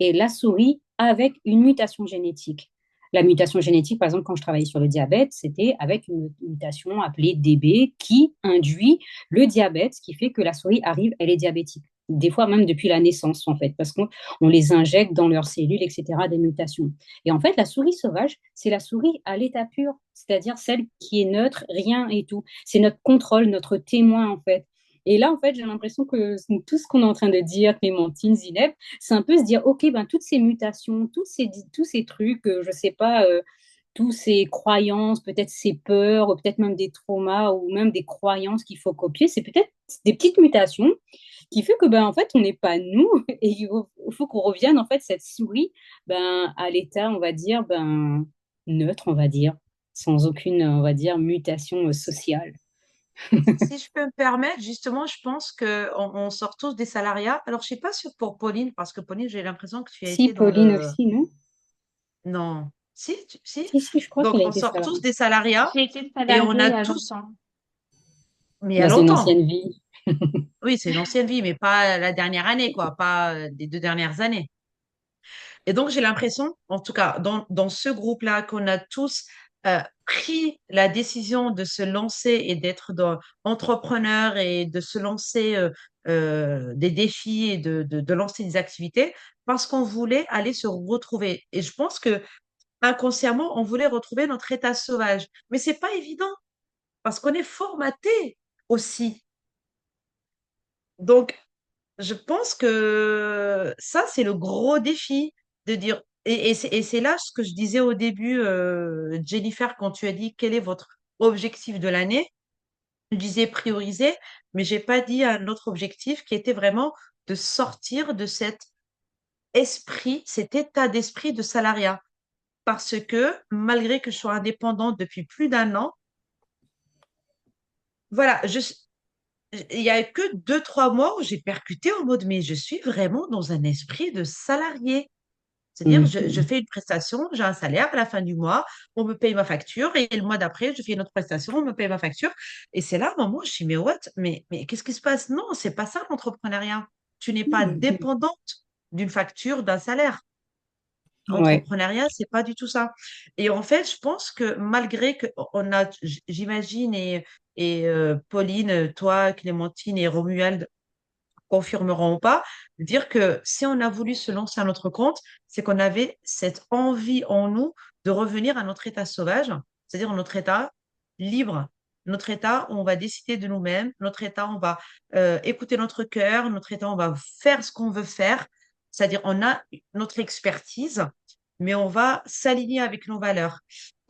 Speaker 1: et la souris avec une mutation génétique. La mutation génétique, par exemple, quand je travaillais sur le diabète, c'était avec une mutation appelée DB qui induit le diabète, ce qui fait que la souris arrive, elle est diabétique. Des fois même depuis la naissance, en fait, parce qu'on les injecte dans leurs cellules, etc., des mutations. Et en fait, la souris sauvage, c'est la souris à l'état pur, c'est-à-dire celle qui est neutre, rien et tout. C'est notre contrôle, notre témoin, en fait. Et là, en fait, j'ai l'impression que tout ce qu'on est en train de dire, Clémentine, Zineb, c'est un peu se dire, OK, ben, toutes ces mutations, tous ces trucs, je sais pas, tous ces croyances, peut-être ces peurs, ou peut-être même des traumas, ou même des croyances qu'il faut copier, c'est peut-être des petites mutations qui fait que ben en fait on n'est pas nous et il faut qu'on revienne en fait cette souris ben à l'état on va dire ben neutre on va dire sans aucune on va dire mutation sociale.
Speaker 2: Si je peux me permettre, justement, je pense on sort tous des salariats. Alors, je sais pas sûr pour Pauline, parce que Pauline, j'ai l'impression que tu as
Speaker 1: Si
Speaker 2: été dans
Speaker 1: Pauline
Speaker 2: le...
Speaker 1: aussi non?
Speaker 2: Non. Si, si.
Speaker 1: Si je crois
Speaker 2: Donc,
Speaker 1: qu'elle a
Speaker 2: on
Speaker 1: été
Speaker 2: sort tous
Speaker 1: salariée
Speaker 2: des salariats
Speaker 4: J'ai été
Speaker 2: et on
Speaker 4: salariée il
Speaker 2: a
Speaker 4: y a
Speaker 2: tous...
Speaker 4: longtemps.
Speaker 2: Mais il y a
Speaker 1: dans une
Speaker 2: longtemps.
Speaker 1: ancienne vie.
Speaker 2: Oui, c'est une ancienne vie, mais pas la dernière année, quoi. Pas les 2 dernières années. Et donc, j'ai l'impression, en tout cas, dans ce groupe-là, qu'on a tous pris la décision de se lancer et d'être entrepreneur et de se lancer des défis et de lancer des activités parce qu'on voulait aller se retrouver. Et je pense que inconsciemment, on voulait retrouver notre état sauvage. Mais c'est pas évident parce qu'on est formaté aussi. Donc, je pense que ça, c'est le gros défi de dire, et c'est là ce que je disais au début, Jennifer, quand tu as dit quel est votre objectif de l'année, je disais prioriser, mais j'ai pas dit un autre objectif qui était vraiment de sortir de cet état d'esprit de salariat. Parce que malgré que je sois indépendante depuis plus d'un an, voilà, il y a que 2, 3 mois où j'ai percuté en mode, mais je suis vraiment dans un esprit de salarié. C'est-à-dire, je
Speaker 1: Mhm.
Speaker 2: fais une prestation, j'ai un salaire à la fin du mois, on me paye ma facture, et le mois d'après, je fais une autre prestation, on me paye ma facture. Et c'est là, un moment, je suis, mais what? Mais qu'est-ce qui se passe? Non, c'est pas ça l'entrepreneuriat. Tu n'es pas
Speaker 1: Mhm.
Speaker 2: dépendante d'une facture, d'un salaire.
Speaker 1: Ouais,
Speaker 2: Entrepreneuriat, c'est pas du tout ça. Et en fait, je pense que malgré que on a, j'imagine, et Pauline, toi, Clémentine et Romuald confirmeront ou pas, dire que si on a voulu se lancer à notre compte, c'est qu'on avait cette envie en nous de revenir à notre état sauvage, c'est-à-dire notre état libre, notre état où on va décider de nous-mêmes, notre état où on va écouter notre cœur, notre état où on va faire ce qu'on veut faire, c'est-à-dire on a notre expertise, mais on va s'aligner avec nos valeurs.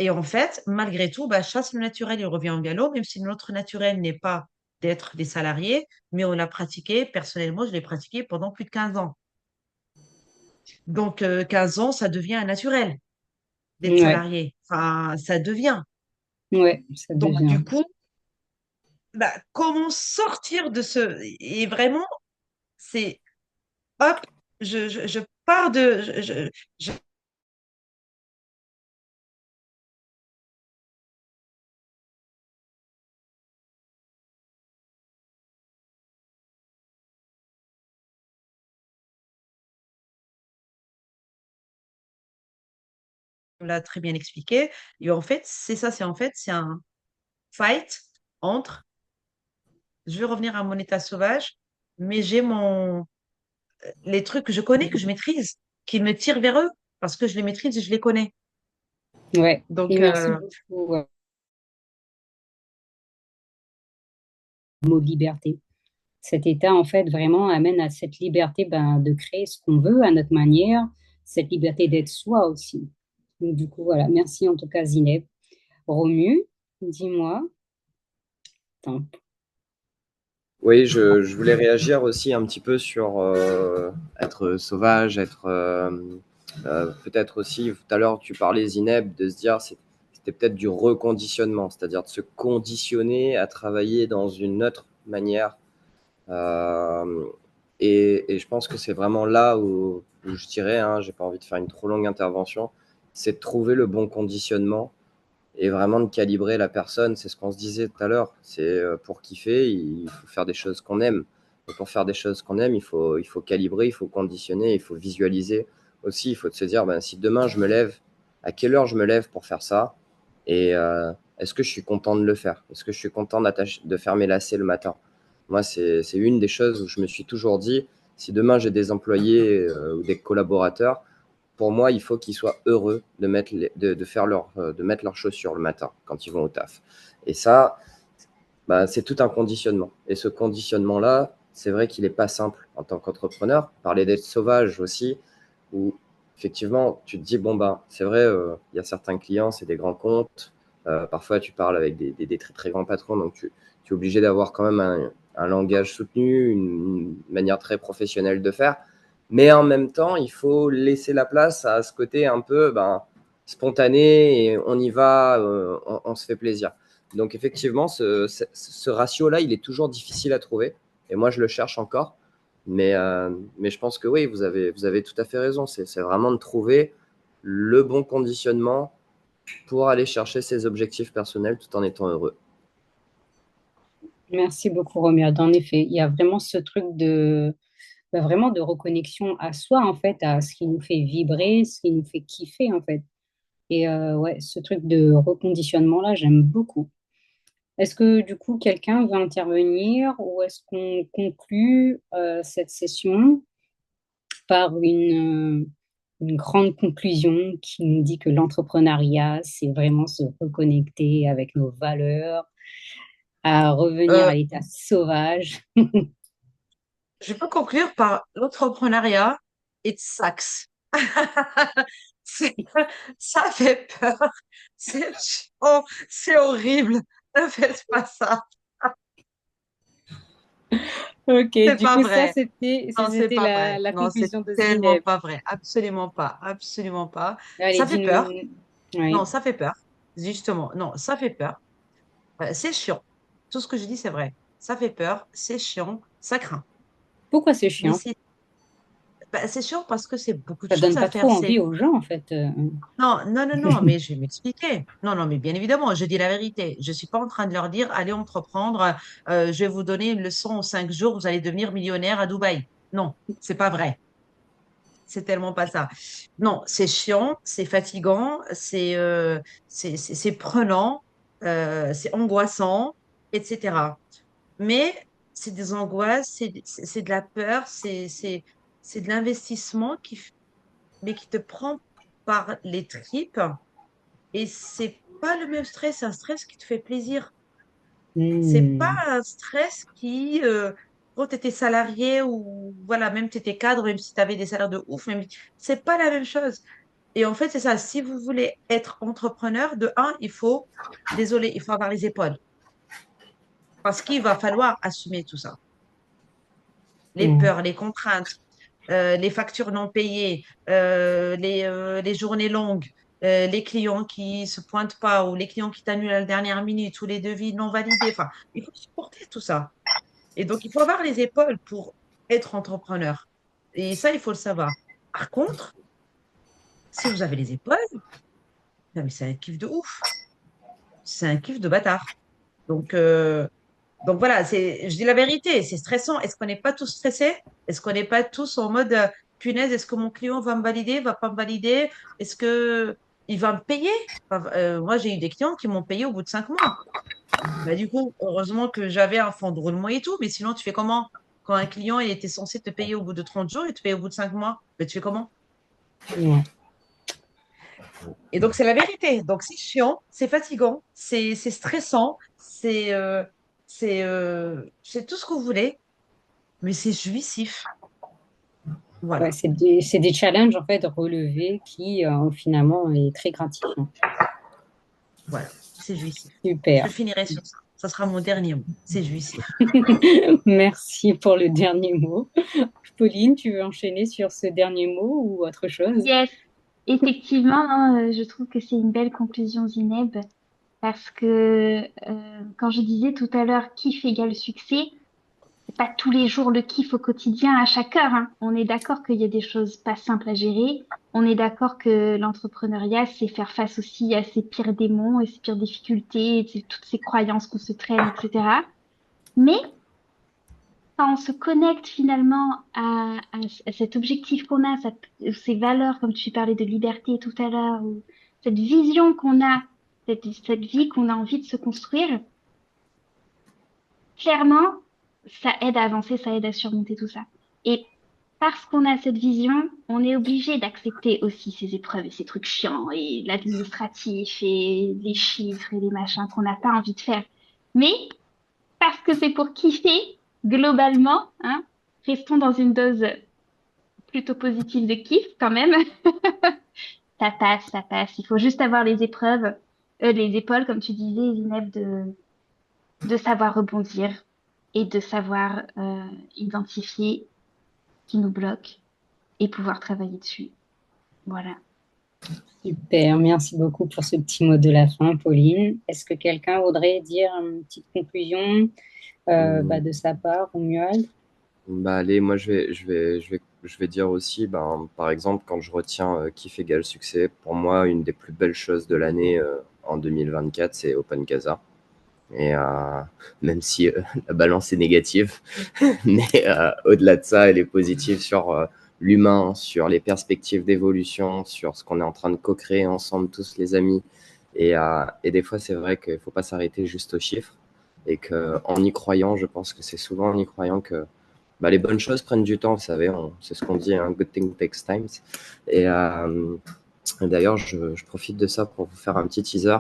Speaker 2: Et en fait, malgré tout, bah, chasse le naturel, il revient en galop, même si notre naturel n'est pas d'être des salariés, mais on l'a pratiqué, personnellement, je l'ai pratiqué pendant plus de 15 ans. Donc, 15 ans, ça devient un naturel d'être
Speaker 1: ouais,
Speaker 2: salarié. Enfin, ça devient.
Speaker 1: ouais, ça
Speaker 2: Donc,
Speaker 1: devient.
Speaker 2: du coup, bah, comment sortir de ce... Et vraiment, c'est, hop, je pars de... je- on l'a très bien expliqué. Et en fait, c'est ça, c'est un fight entre, je veux revenir à mon état sauvage, mais j'ai les trucs que je connais, que je maîtrise, qui me tirent vers eux, parce que je les maîtrise et je les connais.
Speaker 1: Ouais, et
Speaker 2: Donc,
Speaker 1: merci beaucoup. Le mot liberté. Cet état, en fait, vraiment amène à cette liberté ben, de créer ce qu'on veut à notre manière, cette liberté d'être soi aussi. Donc, du coup, voilà. Merci en tout cas, Zineb. Romu, dis-moi. Attends.
Speaker 5: Oui, je voulais réagir aussi un petit peu sur être sauvage, être peut-être aussi, tout à l'heure tu parlais Zineb, de se dire c'était peut-être du reconditionnement, c'est-à-dire de se conditionner à travailler dans une autre manière. Euh, et je pense que c'est vraiment là où je dirais, hein, j'ai pas envie de faire une trop longue intervention, c'est de trouver le bon conditionnement et vraiment de calibrer la personne. C'est ce qu'on se disait tout à l'heure. C'est pour kiffer, il faut faire des choses qu'on aime. Et pour faire des choses qu'on aime, il faut calibrer, il faut conditionner, il faut visualiser. Aussi, il faut se dire, ben, si demain je me lève, à quelle heure je me lève pour faire ça? Et est-ce que je suis content de le faire? Est-ce que je suis content de faire mes lacets le matin? Moi, c'est une des choses où je me suis toujours dit, si demain j'ai des employés ou des collaborateurs, pour moi, il faut qu'ils soient heureux de mettre leurs chaussures le matin quand ils vont au taf. Et ça, bah, c'est tout un conditionnement. Et ce conditionnement-là, c'est vrai qu'il n'est pas simple en tant qu'entrepreneur. Parler d'être sauvage aussi, où effectivement, tu te dis, bon, ben, c'est vrai, il y a certains clients, c'est des grands comptes. Parfois, tu parles avec des très, très grands patrons, donc tu es obligé d'avoir quand même un langage soutenu, une manière très professionnelle de faire. Mais en même temps, il faut laisser la place à ce côté un peu ben, spontané et on y va, on se fait plaisir. Donc effectivement, ce ratio-là, il est toujours difficile à trouver. Et moi, je le cherche encore. Mais je pense que oui, vous avez tout à fait raison. C'est vraiment de trouver le bon conditionnement pour aller chercher ses objectifs personnels tout en étant heureux.
Speaker 1: Merci beaucoup, Romuald. En effet, il y a vraiment ce truc de vraiment de reconnexion à soi, en fait, à ce qui nous fait vibrer, ce qui nous fait kiffer, en fait. Et ouais, ce truc de reconditionnement-là, j'aime beaucoup. Est-ce que du coup, quelqu'un veut intervenir ou est-ce qu'on conclut cette session par une grande conclusion qui nous dit que l'entrepreneuriat, c'est vraiment se reconnecter avec nos valeurs, à revenir
Speaker 2: Euh,
Speaker 1: à l'état sauvage.
Speaker 2: je peux conclure par l'entrepreneuriat, it sucks. C'est- Ça fait peur. C'est chiant. C'est horrible. Ne faites pas ça.
Speaker 1: Ok,
Speaker 2: C'est
Speaker 1: du
Speaker 2: pas
Speaker 1: coup, ça,
Speaker 2: vrai.
Speaker 1: c'était, ça,
Speaker 2: Non, c'est
Speaker 1: c'était
Speaker 2: pas
Speaker 1: la,
Speaker 2: vrai.
Speaker 1: la
Speaker 2: Non, c'est
Speaker 1: conclusion de
Speaker 2: tellement
Speaker 1: Zineb.
Speaker 2: pas vrai. Absolument pas. Absolument pas.
Speaker 1: Allez,
Speaker 2: Ça fait peur.
Speaker 1: dis-nous.
Speaker 2: Non,
Speaker 1: Oui.
Speaker 2: ça fait peur. Justement. Non, ça fait peur. C'est chiant. Tout ce que je dis, c'est vrai. Ça fait peur. C'est chiant. Ça craint.
Speaker 1: Pourquoi c'est
Speaker 2: Mais
Speaker 1: chiant?
Speaker 2: c'est chiant parce que c'est beaucoup de
Speaker 1: Ça donne
Speaker 2: choses à
Speaker 1: pas trop
Speaker 2: faire.
Speaker 1: envie aux gens, en fait.
Speaker 2: Non, non, non, non, mais je vais m'expliquer. Non, non, mais bien évidemment, je dis la vérité. Je ne suis pas en train de leur dire, allez entreprendre, je vais vous donner une leçon en 5 jours, vous allez devenir millionnaire à Dubaï. Non, c'est pas vrai. C'est tellement pas ça. Non, c'est chiant, c'est fatigant, c'est prenant, c'est angoissant, etc. Mais c'est des angoisses, c'est de la peur, c'est de l'investissement mais qui te prend par les tripes. Et c'est pas le même stress, c'est un stress qui te fait plaisir. C'est pas
Speaker 1: Hmm.
Speaker 2: un stress qui, quand tu étais salarié ou voilà, même tu étais cadre, même si tu avais des salaires de ouf, même, c'est pas la même chose. Et en fait, c'est ça. Si vous voulez être entrepreneur, de un, désolé, il faut avoir les épaules. Parce qu'il va falloir assumer tout ça. Les
Speaker 1: Ouais.
Speaker 2: peurs, les contraintes, les factures non payées, les journées longues, les clients qui se pointent pas ou les clients qui t'annulent à la dernière minute ou les devis non validés. Enfin, il faut supporter tout ça. Et donc, il faut avoir les épaules pour être entrepreneur. Et ça, il faut le savoir. Par contre, si vous avez les épaules, non, mais c'est un kiff de ouf. C'est un kiff de bâtard. Donc, voilà, je dis la vérité, c'est stressant. Est-ce qu'on n'est pas tous stressés? Est-ce qu'on n'est pas tous en mode punaise, est-ce que mon client va me valider, va pas me valider? Est-ce que il va me payer? Enfin, moi, j'ai eu des clients qui m'ont payé au bout de 5 mois. Bah, du coup, heureusement que j'avais un fonds de roulement et tout, mais sinon, tu fais comment? Quand un client il était censé te payer au bout de 30 jours, il te paye au bout de 5 mois. Mais tu fais comment?
Speaker 1: Ouais.
Speaker 2: Et donc, c'est la vérité. Donc, c'est chiant, c'est fatigant, c'est stressant, c'est tout ce que vous voulez, mais c'est jouissif.
Speaker 1: Ouais,
Speaker 2: Voilà,
Speaker 1: c'est des challenges en fait relevés qui finalement est très gratifiant.
Speaker 2: voilà, c'est jouissif. Je
Speaker 1: Super.
Speaker 2: finirai sur ça. Ça sera mon dernier mot. C'est jouissif.
Speaker 1: Merci pour le dernier mot. Pauline, tu veux enchaîner sur ce dernier mot ou autre chose?
Speaker 4: Yes, effectivement, hein, je trouve que c'est une belle conclusion, Zineb, parce que quand je disais tout à l'heure kiff égale succès, c'est pas tous les jours le kiff au quotidien à chaque heure, hein. On est d'accord qu'il y a des choses pas simples à gérer. On est d'accord que l'entrepreneuriat, c'est faire face aussi à ses pires démons et ses pires difficultés, et toutes ces croyances qu'on se traîne, etc. Mais quand on se connecte finalement à cet objectif qu'on a, ces valeurs, comme tu parlais de liberté tout à l'heure, ou cette vision qu'on a, cette vie qu'on a envie de se construire, clairement, ça aide à avancer, ça aide à surmonter tout ça. Et parce qu'on a cette vision, on est obligé d'accepter aussi ces épreuves et ces trucs chiants et l'administratif et les chiffres et les machins qu'on n'a pas envie de faire. Mais parce que c'est pour kiffer, globalement, hein, restons dans une dose plutôt positive de kiff quand même. Ça passe, ça passe. Il faut juste avoir les épreuves, les épaules, comme tu disais, Zineb, de savoir rebondir et de savoir identifier ce qui nous bloque et pouvoir travailler dessus. Voilà.
Speaker 1: Super, merci beaucoup pour ce petit mot de la fin, Pauline. Est-ce que quelqu'un voudrait dire une petite conclusion
Speaker 5: Hum,
Speaker 1: de sa part, Romuald?
Speaker 5: Bah allez, moi je vais dire aussi, ben, par exemple, quand je retiens kiff égale succès, pour moi, une des plus belles choses de l'année en 2024, c'est Open Casa. Et même si la balance est négative, mais au-delà de ça, elle est positive sur l'humain, sur les perspectives d'évolution, sur ce qu'on est en train de co-créer ensemble, tous les amis. Et des fois, c'est vrai qu'il ne faut pas s'arrêter juste aux chiffres. Et qu'en y croyant, je pense que c'est souvent en y croyant que les bonnes choses prennent du temps, vous savez, c'est ce qu'on dit, hein, good thing takes time. Et d'ailleurs, je profite de ça pour vous faire un petit teaser.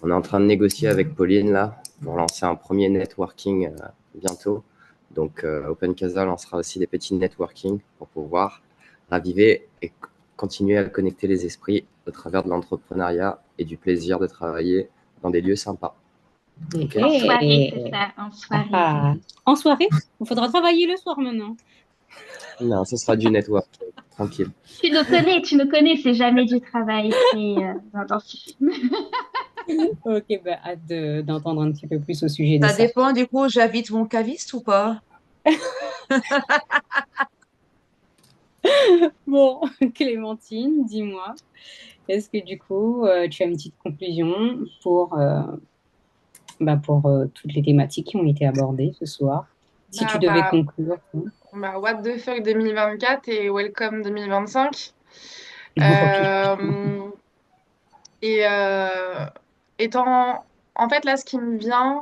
Speaker 5: On est en train de négocier avec Pauline là pour lancer un premier networking bientôt. Donc Open Casa lancera aussi des petits networking pour pouvoir raviver et continuer à connecter les esprits au travers de l'entrepreneuriat et du plaisir de travailler dans des lieux sympas. Ok.
Speaker 4: En soirée, c'est
Speaker 1: Et
Speaker 4: ça, en soirée.
Speaker 1: en soirée, il faudra travailler le soir maintenant.
Speaker 5: Non, ce sera du networking, tranquille.
Speaker 4: Tu nous connais, c'est jamais du travail, c'est intensif.
Speaker 1: Ok, bah, hâte d'entendre un petit peu plus au sujet de
Speaker 2: Ça
Speaker 1: ça.
Speaker 2: dépend, du coup, j'invite mon caviste ou pas?
Speaker 1: Bon, Clémentine, dis-moi, est-ce que du coup, tu as une petite conclusion pour toutes les thématiques qui ont été abordées ce soir? Si tu
Speaker 3: Bah,
Speaker 1: devais
Speaker 3: bah,
Speaker 1: conclure.
Speaker 3: what the fuck 2024 et welcome 2025.
Speaker 1: Oui.
Speaker 3: Euh, et étant, en fait, là, ce qui me vient,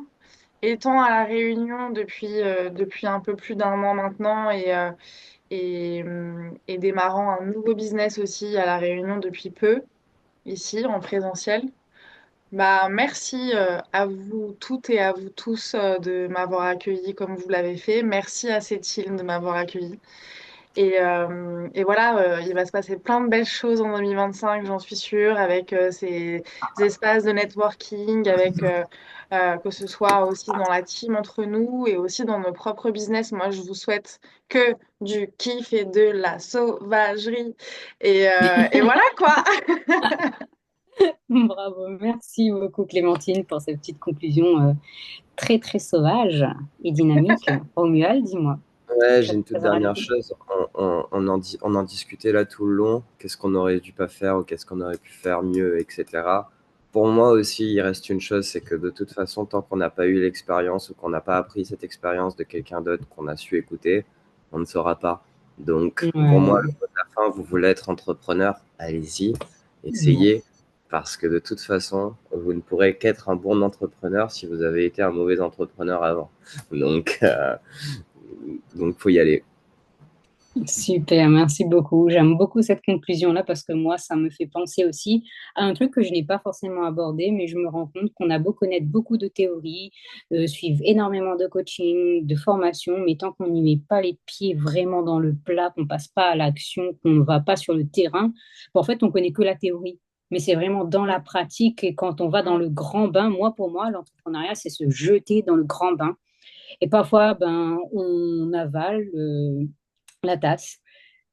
Speaker 3: étant à La Réunion depuis un peu plus d'un an maintenant et démarrant un nouveau business aussi à La Réunion depuis peu, ici, en présentiel. Bah, merci à vous toutes et à vous tous de m'avoir accueilli comme vous l'avez fait. Merci à Cécile de m'avoir accueilli. Et voilà, il va se passer plein de belles choses en 2025, j'en suis sûre, avec ces espaces de networking, avec que ce soit aussi dans la team entre nous et aussi dans nos propres business. Moi, je vous souhaite que du kiff et de la sauvagerie. Et voilà quoi.
Speaker 1: Bravo, merci beaucoup Clémentine pour cette petite conclusion très très sauvage et dynamique. Romuald, dis-moi,
Speaker 5: Ouais,
Speaker 1: tu as
Speaker 5: j'ai une
Speaker 1: quelque
Speaker 5: toute
Speaker 1: chose à
Speaker 5: dernière
Speaker 1: rajouter?
Speaker 5: chose. On en discutait là tout le long. Qu'est-ce qu'on aurait dû pas faire ou qu'est-ce qu'on aurait pu faire mieux, etc. Pour moi aussi, il reste une chose, c'est que de toute façon, tant qu'on n'a pas eu l'expérience ou qu'on n'a pas appris cette expérience de quelqu'un d'autre qu'on a su écouter, on ne saura pas. Donc, pour moi, le
Speaker 1: Ouais.
Speaker 5: mot de la fin, vous voulez être entrepreneur, allez-y,
Speaker 1: Ouais.
Speaker 5: essayez, parce que de toute façon, vous ne pourrez qu'être un bon entrepreneur si vous avez été un mauvais entrepreneur avant. Donc, faut y aller.
Speaker 1: Super, merci beaucoup. J'aime beaucoup cette conclusion-là parce que moi, ça me fait penser aussi à un truc que je n'ai pas forcément abordé, mais je me rends compte qu'on a beau connaître beaucoup de théories, suivre énormément de coaching, de formation, mais tant qu'on n'y met pas les pieds vraiment dans le plat, qu'on passe pas à l'action, qu'on ne va pas sur le terrain, en fait, on connaît que la théorie. Mais c'est vraiment dans la pratique et quand on va dans le grand bain, pour moi, l'entrepreneuriat, c'est se jeter dans le grand bain. Et parfois, ben, on avale la tasse.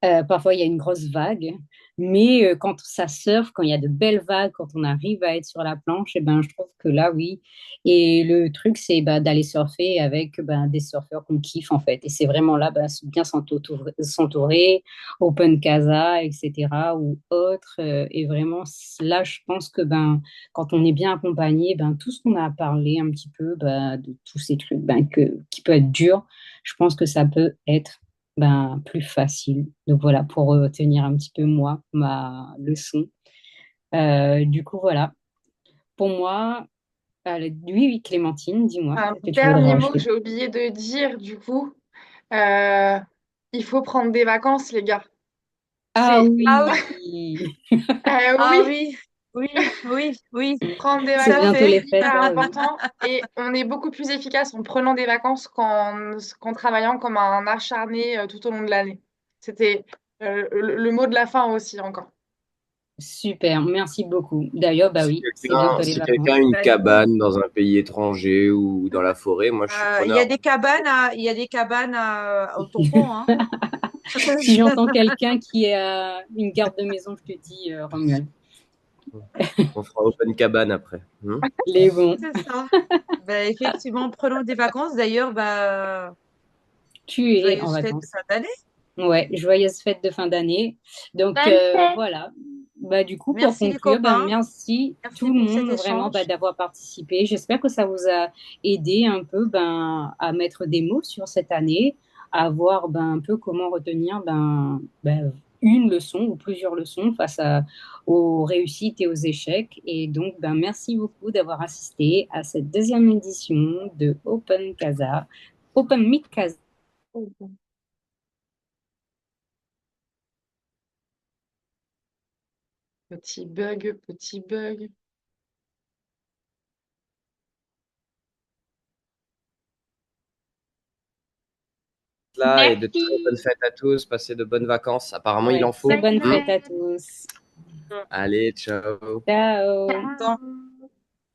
Speaker 1: Parfois, il y a une grosse vague, mais quand ça surfe, quand il y a de belles vagues, quand on arrive à être sur la planche, et ben, je trouve que là, oui. Et le truc, c'est bah, d'aller surfer avec ben, des surfeurs qu'on kiffe, en fait. Et c'est vraiment là, bah, bien s'entourer, Open Casa, etc., ou autre. Et vraiment, là, je pense que ben, quand on est bien accompagné, ben, tout ce qu'on a parlé un petit peu ben, de tous ces trucs ben, qui peut être dur, je pense que ça peut être ben, plus facile. Donc voilà, pour retenir un petit peu moi, ma leçon. Du coup, voilà. Pour moi, oui, oui, Clémentine, dis-moi,
Speaker 3: Un
Speaker 1: est-ce que tu voudrais
Speaker 3: dernier mot que
Speaker 1: rajouter?
Speaker 3: j'ai oublié de dire, du coup, euh, il faut prendre des vacances, les gars.
Speaker 1: Ah
Speaker 3: C'est,
Speaker 2: Ah
Speaker 1: oui,
Speaker 2: oui, ah
Speaker 3: oui,
Speaker 2: oui, oui, oui, oui,
Speaker 3: prendre des
Speaker 1: c'est
Speaker 2: tout à
Speaker 3: vacances,
Speaker 1: bientôt
Speaker 3: c'est
Speaker 2: fait.
Speaker 1: les fêtes,
Speaker 3: hyper
Speaker 1: là, oui.
Speaker 3: important et on est beaucoup plus efficace en prenant des vacances qu'en travaillant comme un acharné tout au long de l'année. C'était le mot de la fin aussi encore.
Speaker 1: Super, merci beaucoup. D'ailleurs, bah oui, c'est bientôt les
Speaker 5: Si quelqu'un a
Speaker 1: vacances.
Speaker 5: une
Speaker 2: Bah, écoute,
Speaker 5: cabane dans un pays étranger ou dans la forêt, moi je suis
Speaker 2: il y a
Speaker 5: preneur.
Speaker 2: des cabanes au tampon, hein.
Speaker 1: Si j'entends quelqu'un qui est à une garde de maison, je te dis, Romuald,
Speaker 5: On fera open cabane après.
Speaker 1: les bons.
Speaker 2: C'est ça. Bah, effectivement, prenons des vacances. D'ailleurs, bah,
Speaker 1: Tu es en
Speaker 2: joyeuses fêtes de
Speaker 1: vacances.
Speaker 2: fin d'année.
Speaker 1: Ouais, joyeuses fêtes de fin d'année. Donc
Speaker 4: Bonne fête!
Speaker 1: voilà, Bah, du coup, pour
Speaker 2: Merci les
Speaker 1: conclure, ben,
Speaker 2: copains.
Speaker 1: merci
Speaker 2: Merci
Speaker 1: tout le
Speaker 2: pour cet
Speaker 1: monde vraiment
Speaker 2: échange.
Speaker 1: d'avoir participé. J'espère que ça vous a aidé un peu à mettre des mots sur cette année, à voir un peu comment retenir une leçon ou plusieurs leçons aux réussites et aux échecs. Et donc, merci beaucoup d'avoir assisté à cette deuxième édition de Open Casa, Open Mic Casa.
Speaker 3: Petit bug, petit bug.
Speaker 5: Là, et de très bonnes
Speaker 4: Merci.
Speaker 5: fêtes à tous. Passez de bonnes vacances. Apparemment, il
Speaker 1: Ouais,
Speaker 5: en
Speaker 1: très
Speaker 5: faut.
Speaker 4: Bonne
Speaker 1: bonnes
Speaker 5: Hein.
Speaker 1: fêtes à
Speaker 4: fête.
Speaker 1: tous.
Speaker 5: Allez, ciao.
Speaker 1: Ciao.
Speaker 2: Attends.
Speaker 4: Ciao.